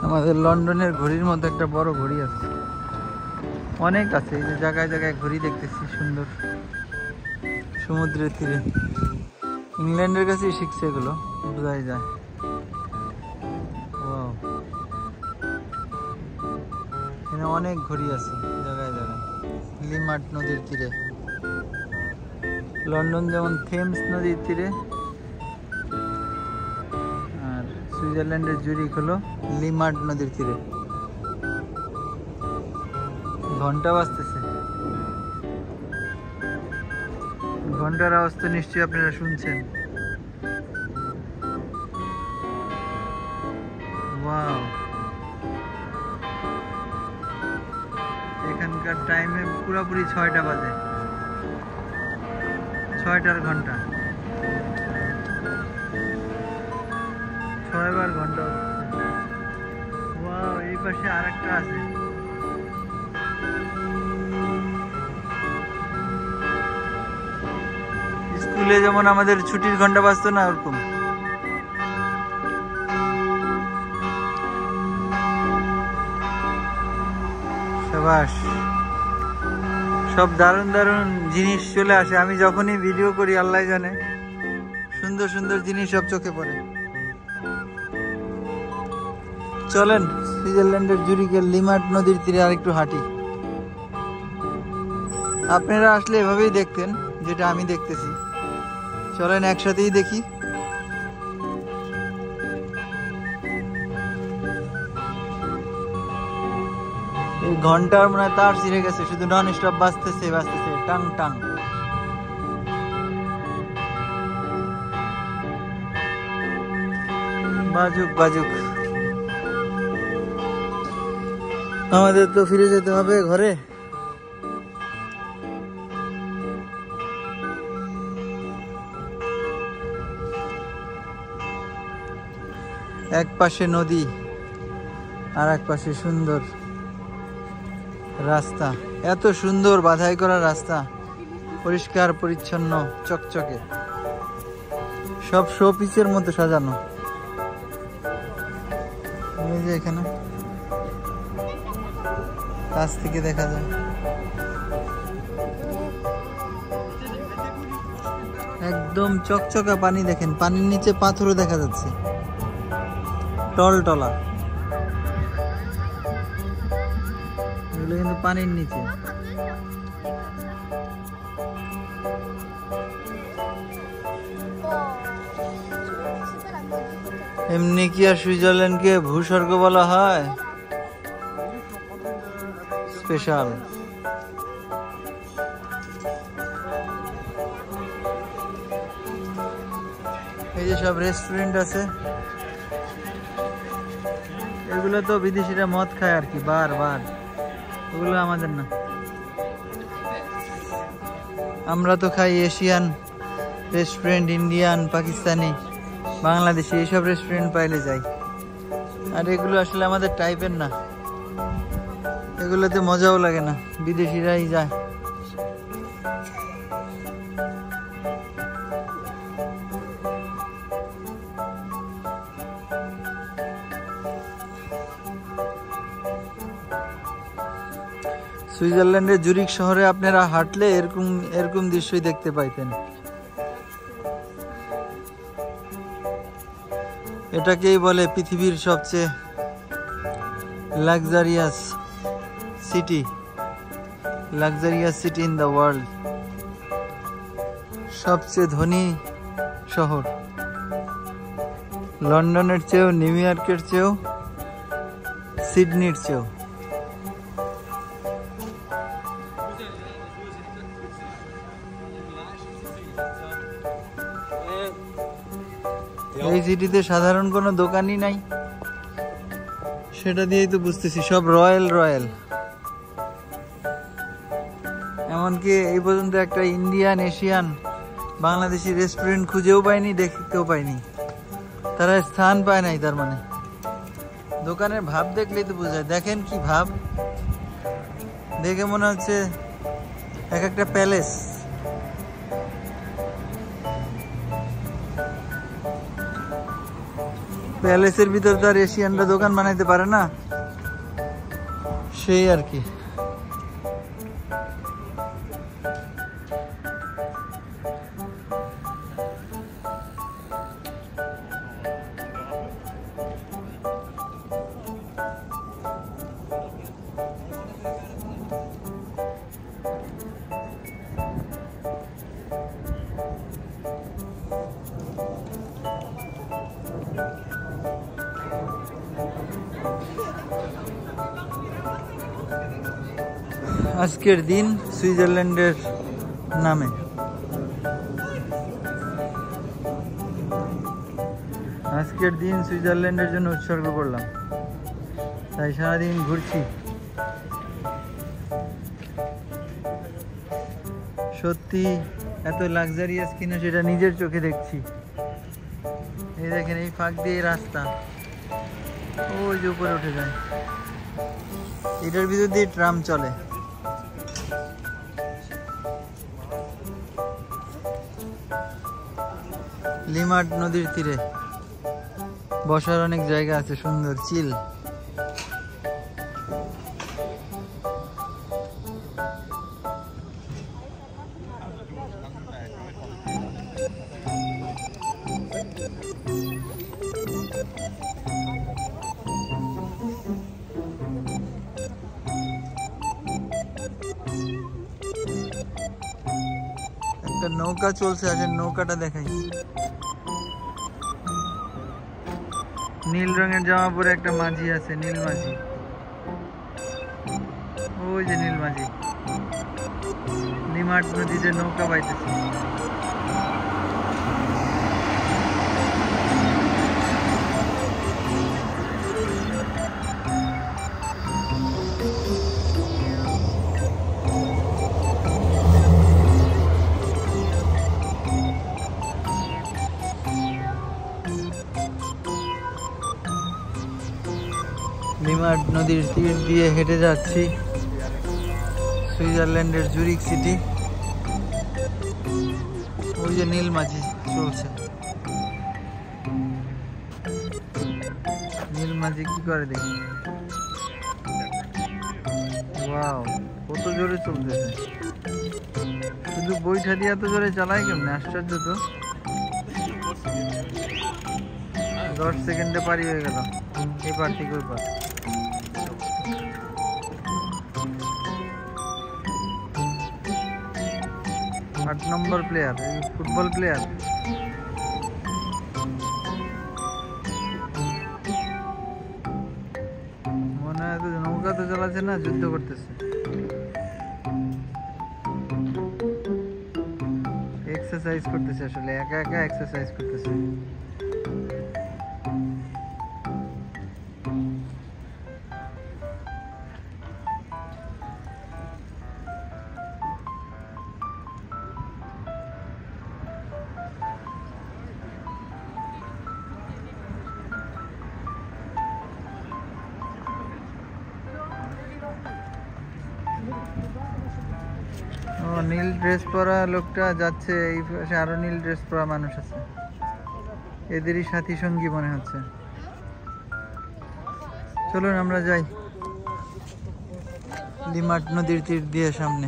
আমাদের লন্ডনের ঘড়ির মধ্যে একটা বড় ঘড়ি আছে, অনেক আছে। এই যে জায়গায় জায়গায় ঘড়ি দেখতেছি, সুন্দর সমুদ্রের তীরে। ইংল্যান্ডের কাছেই শিখছে এগুলো, বোঝাই যায়। ওয়াও, এখানে অনেক ঘড়ি আছে জায়গায় জায়গায়। লিমাট নদীর তীরে। লন্ডন যেমন থেমস নদীর তীরে, আর সুইজারল্যান্ডের জুরিক হলো লিমাট নদীর তীরে। ঘন্টা বাজতেছে, ঘন্টার আওয়াজ তো নিশ্চয়ই আপনারা শুনছেন। ওয়াও, এখানকার টাইমে পুরোপুরি 6টা বাজে, 6টার ঘন্টা, 6 বার ঘন্টা। ওয়াও, এই পাশে আরেকটা আছে। স্কুলে যেমন আমাদের ছুটির ঘন্টা বাজতো না, ওরকম। সাবাস, সব দারুণ দারুণ জিনিস চলে আসে। আমি যখনই ভিডিও করি, আল্লাহ জানে, সুন্দর সুন্দর জিনিস সব চোখে পড়ে। চলেন সুইজারল্যান্ডের জুরিকের লিমাট নদীর তীরে আরেকটু হাঁটি। আপনারা আসলে এভাবেই দেখতেন যেটা আমি দেখতেছি। চলেন একসাথেই দেখি। এই ঘন্টার মনে হয় তার ছিঁড়ে গেছে, শুধু নন স্টপ বাজতেছে বাজতেছে, টাং টাং। বাজুক বাজুক, আমাদের তো ফিরে যেতে হবে ঘরে। এক পাশে নদী আর এক পাশে সুন্দর রাস্তা, এত সুন্দর বাধাই করা রাস্তা, পরিষ্কার পরিচ্ছন্ন চকচকে, সব শো পিসের মতো সাজানো। এই যে এখানে কাছ থেকে দেখা যায়, একদম চকচকা পানি। দেখেন পানির নিচে পাথরও দেখা যাচ্ছে, টলটলা, এগুলো কিন্তু পানির নিচে। এমনি কি আর সুইজারল্যান্ডকে ভূস্বর্গ বলা হয়? স্পেশাল। এই যে সব রেস্টুরেন্ট আছে, এগুলো তো বিদেশিরা মদ খায় আর কি, বার বার, ওগুলো আমাদের না। আমরা তো খাই Asian restaurant, Indian, Pakistani, Bangladeshi, এইসব রেস্টুরেন্ট পাইলে যাই। আর এগুলো আসলে আমাদের টাইপের না, এগুলোতে মজাও লাগে না, বিদেশিরাই যায়। সুইজারল্যান্ডের জুরিক শহরে আপনারা হাঁটলে এরকম এরকম দৃশ্যই দেখতে পাইতেন। এটাকেই বলে পৃথিবীর সবচেয়ে luxurious city, luxurious city in the world, সবচেয়ে ধনী শহর। লন্ডনের চেয়েও, নিউ ইয়র্কের চেয়েও, সিডনির চেয়েও। এই সিটিতে সাধারণ কোনো দোকানই নাই, সেটা দিয়েই তো বুঝতেছি সব রয়্যাল রয়্যাল। এমনকি এই পর্যন্ত একটা ইন্ডিয়ান, এশিয়ান, বাংলাদেশি রেস্টুরেন্ট খুঁজেও পাইনি, দেখতেও পাইনি, তারা স্থান পায় নাই। তার মানে দোকানের ভাব দেখলেই তো বোঝা যায়। দেখেন কি ভাব, দেখে মনে হচ্ছে এক একটা প্যালেস। প্যালেসের ভিতর তো আর এশিয়ানরা দোকান বানাইতে পারে না, সেই আর কি। আজকের দিন সুইজারল্যান্ডের নামে। আজকের দিন সুইজারল্যান্ডের জন্য উৎসর্গ করলাম, তাই সারাদিন ঘুরছি। সত্যি এত লাক্সারিয়াস কিনা সেটা নিজের চোখে দেখছি। এই দেখেন, এই ফাঁক দিয়ে রাস্তা, ওই যে উপরে উঠে যায়, এটার ভিতর দিয়ে ট্রাম চলে। লিমার্ট নদীর তীরে বসার অনেক জায়গা আছে, সুন্দর চিল। একটা নৌকা চলছে, আসেন নৌকাটা দেখাই। নীল রঙের জামা পরে একটা মাঝি আছে, নীল মাঝি। ওই যে নীলমাঝি, নিমাট নদীতে নৌকা বাইতেছে। নিমাট নদীর তীর দিয়ে হেঁটে যাচ্ছি সুইজারল্যান্ডের জুরিক সিটি। ওই যে নীলমাঝি চলছে। নীলমাঝি কি করে দেখি। ওয়াও, কত জোরে চলতেছে। শুধু বইটা দিয়ে এত জোরে চালায় কেমনে, আশ্চর্য তো। 10 সেকেন্ডে পারি হয়ে গেল এই পার থেকে ওই পার। 8 নম্বর প্লেয়ার, ফুটবল প্লেয়ার। মনে হয় তো নৌকা তো চালাচ্ছে না, যুদ্ধ করতেছে। এক্সারসাইজ করতেছে, আসলে একা একা এক্সারসাইজ করতেছে। নীল ড্রেস পরা লোকটা যাচ্ছে, এই পাশে আরো নীল ড্রেস পরা মানুষ আছে, এদেরই সাথী সঙ্গী মনে হচ্ছে। চলুন আমরা যাই নিমাট নদীর তীর দিয়ে সামনে।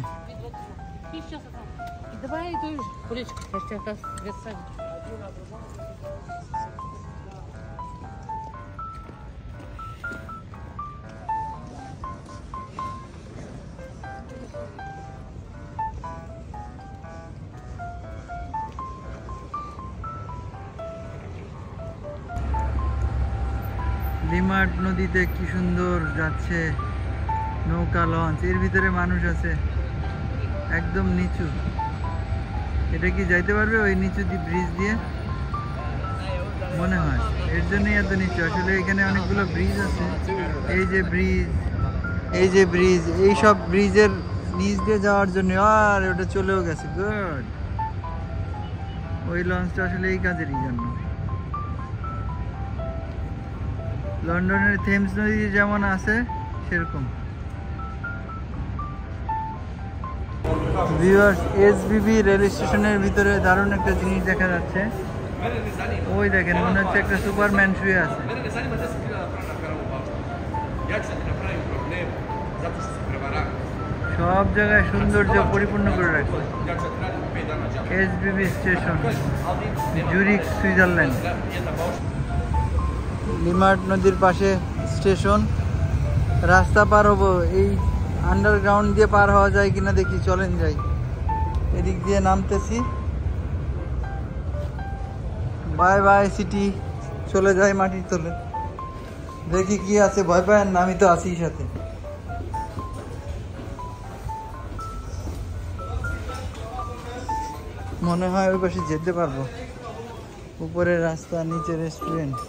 নিমাট নদীতে কি সুন্দর যাচ্ছে নৌকা, লঞ্চ, এর ভিতরে মানুষ আছে একদম নিচু। এটা কি যাইতে পারবে ওই নিচু ব্রিজ দিয়ে? মনে হয় এর জন্যই এত নিচু। আসলে এখানে অনেকগুলো ব্রিজ আছে, এই যে ব্রিজ, এই যে ব্রিজ, এই সব ব্রিজের নিচ দিয়ে যাওয়ার জন্য। আর ওটা চলেও গেছে, গুড। ওই লঞ্চটা আসলে এই কাজেরই জন্য। লন্ডনের থেমস নদী যেমন আছে সেরকম। এসবিবি রেল স্টেশনের ভিতরে দারুণ একটা জিনিস দেখা যাচ্ছে। ওই দেখেন, মনে হচ্ছে একটা সুপারম্যান শুয়ে আছে। সব জায়গায় সৌন্দর্য পরিপূর্ণ করে রাখছে। SBB station, Zurich, Switzerland. নিমাট নদীর পাশে স্টেশন। রাস্তা পার হবো, এই আন্ডারগ্রাউন্ড দিয়ে পার হওয়া যায় কিনা দেখি, চলেন যাই। এদিক দিয়ে নামতেছি। বাই বাই সিটি, চলে যাই মাটির তলে। দেখি কি আছে, ভয় পায় না, আমি তো আছি সাথে। মনে হয় ওই পাশে যেতে পারবো। উপরে রাস্তা, নিচে রেস্টুরেন্ট।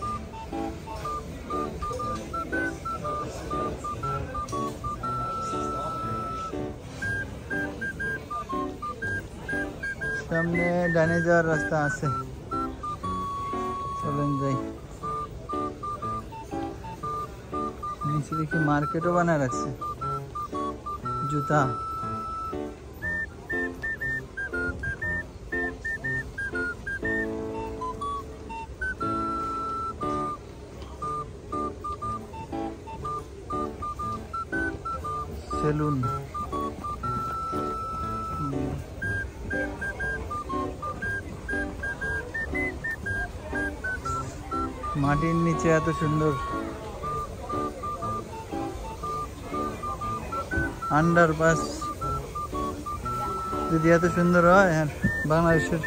সামনে ডানে যাওয়ার রাস্তা আছে, চলেন যাই। নিচে দেখি মার্কেটও বানায় রাখছে, জুতা। সেলুন। মাটির নিচে এত সুন্দর আন্ডারপাস, যদি এত সুন্দর হয়, আর বাংলাদেশের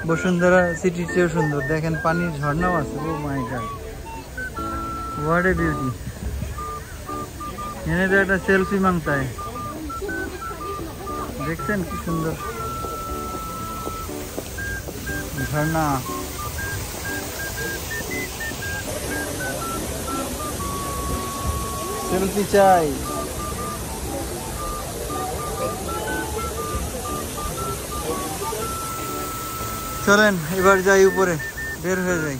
বসুন্ধরা সিটির চেয়েও সুন্দর। দেখেন পানির ঝর্ণাও আছে। ও মাই গড, হোয়াট এ বিউটি। এনে তো একটা সেলফি মাংতা है। দেখছেন কি সুন্দর ঝর্ণা। সেলফি চাই। চলেন এবার যাই উপরে, বের হয়ে যাই।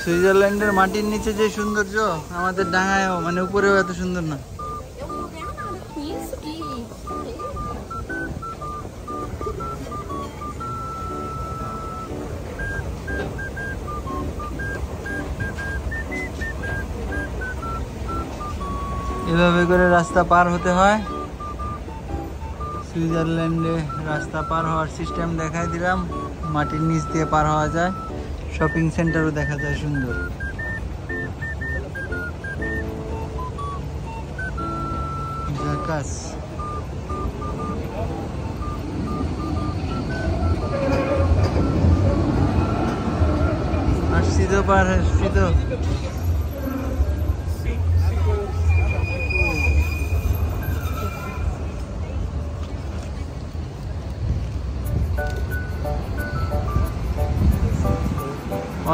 সুইজারল্যান্ডের মাটির নিচে যে সৌন্দর্য, আমাদের ডাঙায়ও মানে উপরেও এত সুন্দর না। এভাবে করে রাস্তা পার হতে হয়। সুইজারল্যান্ডে রাস্তা পার হওয়ার সিস্টেম দেখাই দিলাম। মাটির নিচ দিয়ে পার হওয়া যায়। শপিং সেন্টারও দেখা যায় সুন্দর। জাকাস। আসছি তো, পার আসছি তো।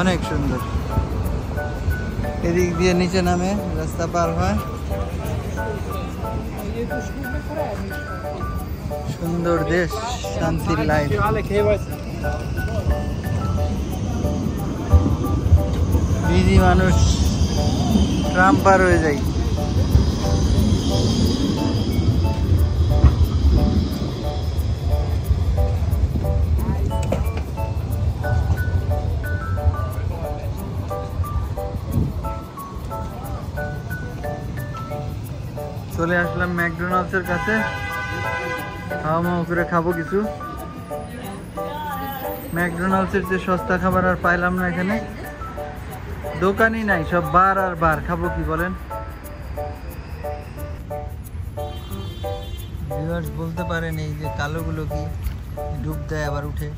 অনেক সুন্দর। এদিক দিয়ে নিচে নামে রাস্তা পার হয়। সুন্দর দেশ, শান্তির লাইফ। বিজি মানুষ ট্রাম পার হয়ে যায়। চলে আসলাম ম্যাকডোনাল্ডসের কাছে। খাওয়া মাওয়া করে খাবো কিছু। ম্যাকডোনাল্ডসের যে সস্তা খাবার আর পাইলাম না এখানে। দোকানই নাই, সব বার আর বার। খাবো কি বলেন? ভিউয়ার্স বলতে পারেন এই যে কালোগুলো কি ডুব দেয় আবার উঠে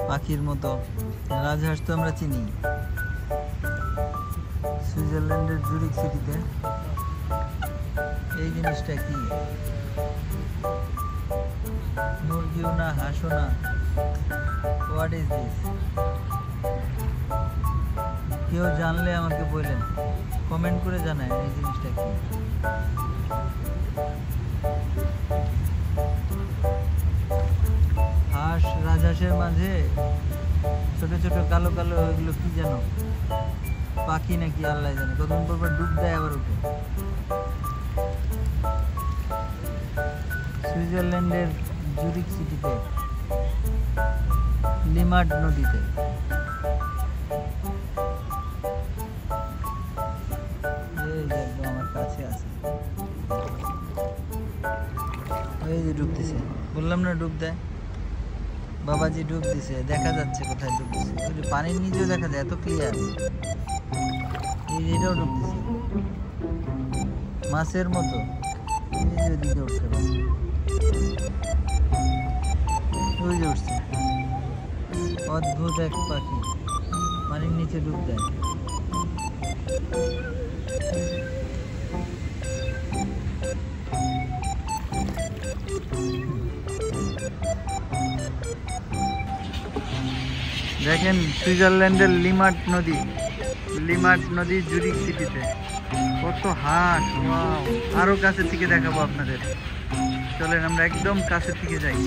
পাখির মতো। রাজহাঁস তো আমরা চিনি। সুইজারল্যান্ডের জুরিক সিটিতে এই জিনিসটা কি? মুরগিও না, হাঁসও না। What is this? কেউ জানলে আমাকে বললেন, কমেন্ট করে জানায় এই জিনিসটা কি। হাঁস, রাজহাঁসের মাঝে ছোট ছোট কালো কালো এগুলো কি জানো? পাখি নাকি আল্লাহ জানে। কতক্ষণ পর ডুব দেয় আবার উঠে। সুইজারল্যান্ডের জুরিক সিটিতে লিমার্ট নদীতে আমার কাছে আছে। এই যে ডুব দিছে, বললাম না ডুব দেয়। বাবাজি ডুব দিছে, দেখা যাচ্ছে কোথায় ডুব দিছে। পানির নিচেও দেখা যায়, এত ক্লিয়ার। এই যে এটাও ডুব দিছে মাছের মতো। এই যে দিকে উঠতে পারে, ওই যে উঠছে। অদ্ভুত এক পাখি, পানির নিচে ডুব দেয়। দেখেন সুইজারল্যান্ডের লিমার্ট নদী জুরিক সিটিতে কত হাঁস। ওয়াও, আরো কাছে থেকে দেখাবো আপনাদের। চলেন আমরা একদম কাছে থেকে যাই।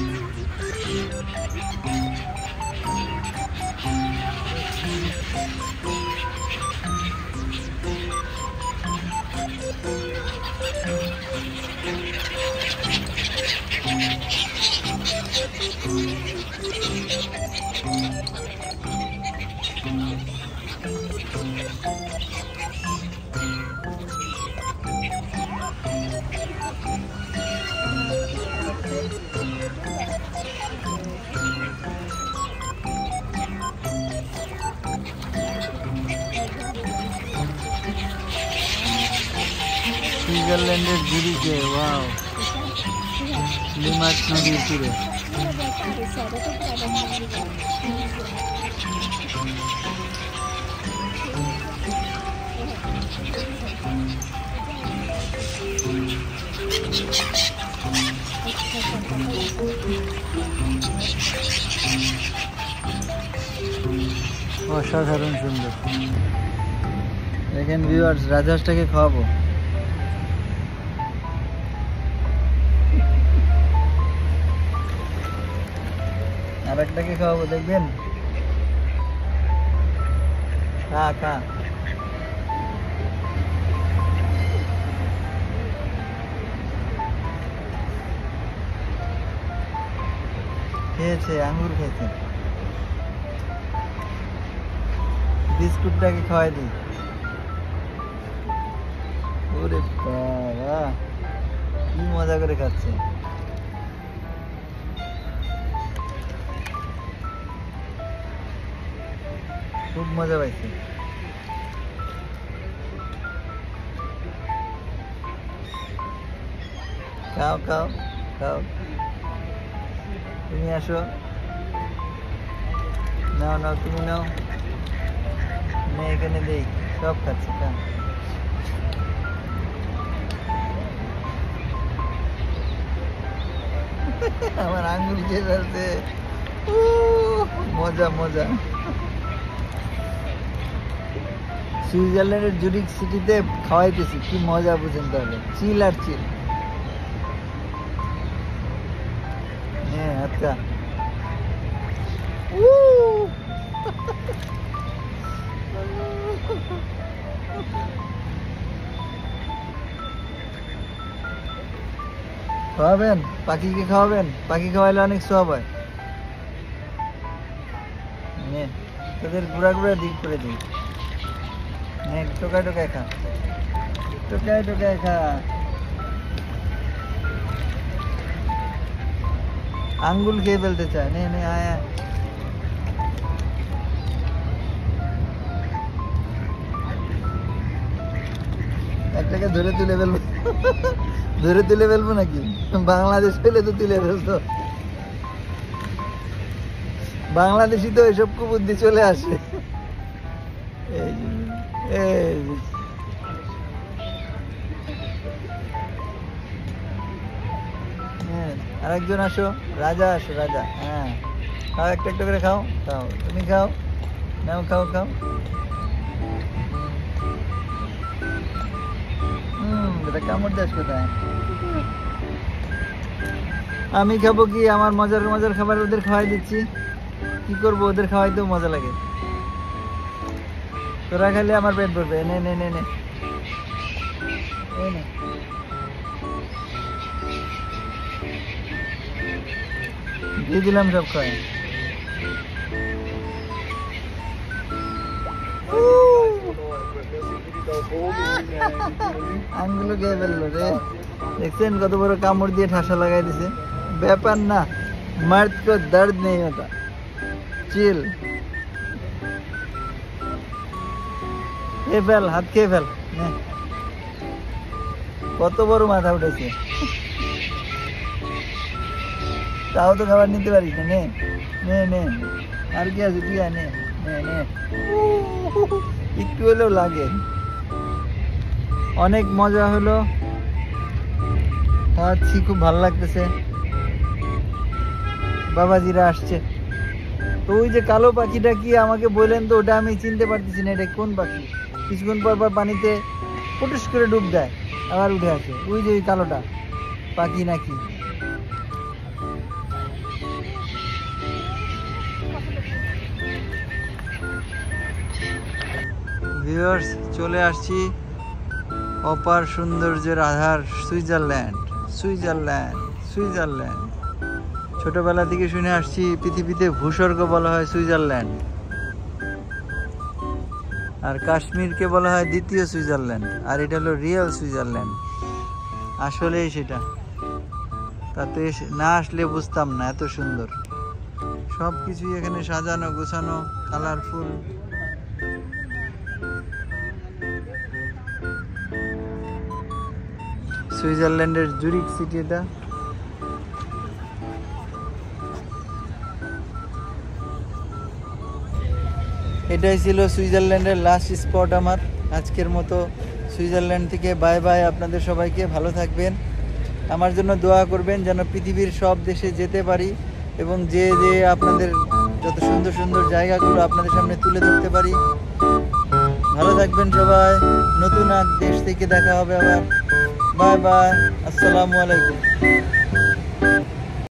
সুইজারল্যান্ডের জুরিকে, ওয়াও, লিমার্ট নদীর তীরে। অসাধারণ সুন্দর। দেখেন ভিউয়ার্স, রাজহাঁসটাকে খাওয়াবো। আর একটাকে খাওয়াবো, দেখবেন। খা খা। খেয়েছে, আঙ্গুর খেয়েছে। বিস্কুটটাকে খাওয়াই দিই। ওরে বাবা, কি মজা করে খাচ্ছে। খুব মজা পাইছে। খাও খাও খাও, তুমি আসো, নাও নাও, তুমি নাও, এখানে দেই, সব খাচ্ছে। খা। আমার আঙ্গুল খেয়ে ফেলছে। মজা মজা। সুইজারল্যান্ডের জুরিক সিটিতে খাওয়াইতেছি, কি মজা বুঝেন তাহলে। চিল আর চিল। হ্যাঁ, আচ্ছা। খাওয়াবেন পাখিকে, খাওয়াবেন। পাখি খাওয়াইলে অনেক সব হয়। তোদের ঘুরা ঘুরা দিক করে দিই। টোকায় টোকায় খা, টোকায় টোকায় খা। আঙ্গুল খেয়ে ফেলতে চায়। নে নে, আয়। একটাকে ধরে তুলে ফেলবো। ধরে তুলে ফেলবো নাকি? বাংলাদেশ পেলে তো তুলে ফেলতো। বাংলাদেশি তো এসব কুবুদ্ধি চলে আসে। আরেকজন আসো, রাজা আসো, রাজা। হ্যাঁ, খাও, একটা একটা করে খাও। খাও, তুমি খাও, নাও, খাও খাও। এটা কামড় দাস কোথায়? আমি খাবো কি? আমার মজার মজার খাবার ওদের খাওয়াই দিচ্ছি। কি করবো, ওদের খাওয়াইতেও মজা লাগে। তোরা খাইলে আমার পেট ভরবে। নে নে নে নে, দিয়ে দিলাম সব খায়। আঙ্গুলো খেয়ে ফেললো রে। দেখছেন কত বড় কামড় দিয়ে ঠাসা লাগাই দিছে। ব্যাপার না, মর্দ কো দর্দ নেই হতা। চিল। খেয়ে ফেল, হাত খেয়ে ফেল। কত বড় মাথা উঠেছে। তাও তো খাবার নিতে পারিস না। নে নে নে, আর কি আছে? তুই নে নে নে। একটু হলেও লাগে। অনেক মজা হলো, খাওয়াচ্ছি, খুব ভালো লাগতেছে। বাবাজিরা আসছে। তো ওই যে কালো পাখিটা কি আমাকে বললেন তো, ওটা আমি চিনতে পারতেছি না। এটা কোন পাখি? কিছুক্ষণ পর পর পানিতে ফুটুস করে ডুব দেয়, আবার উঠে আসে। ওই যে ওই কালোটা পাখি নাকি? ভিউয়ার্স, চলে আসছি অপার সৌন্দর্যের আধার সুইজারল্যান্ড। Switzerland, Switzerland. ছোটবেলা থেকে শুনে আসছি পৃথিবীতে ভূস্বর্গ বলা হয় সুইজারল্যান্ড, আর কাশ্মীরকে বলা হয় দ্বিতীয় সুইজারল্যান্ড, আর এটা হলো রিয়েল সুইজারল্যান্ড। আসলেই সেটা। তাতে না আসলে বুঝতাম না এত সুন্দর। সব কিছুই এখানে সাজানো গোছানো, কালারফুল। সুইজারল্যান্ডের জুরিক সিটি এটা। এটাই ছিল সুইজারল্যান্ডের লাস্ট স্পট আমার আজকের মতো। সুইজারল্যান্ড থেকে বাই বাই আপনাদের সবাইকে। ভালো থাকবেন। আমার জন্য দোয়া করবেন যেন পৃথিবীর সব দেশে যেতে পারি এবং যে আপনাদের যত সুন্দর সুন্দর জায়গাগুলো আপনাদের সামনে তুলে ধরতে পারি। ভালো থাকবেন সবাই, নতুন এক দেশ থেকে দেখা হবে আবার। বাই বাই, আসসালামু আলাইকুম।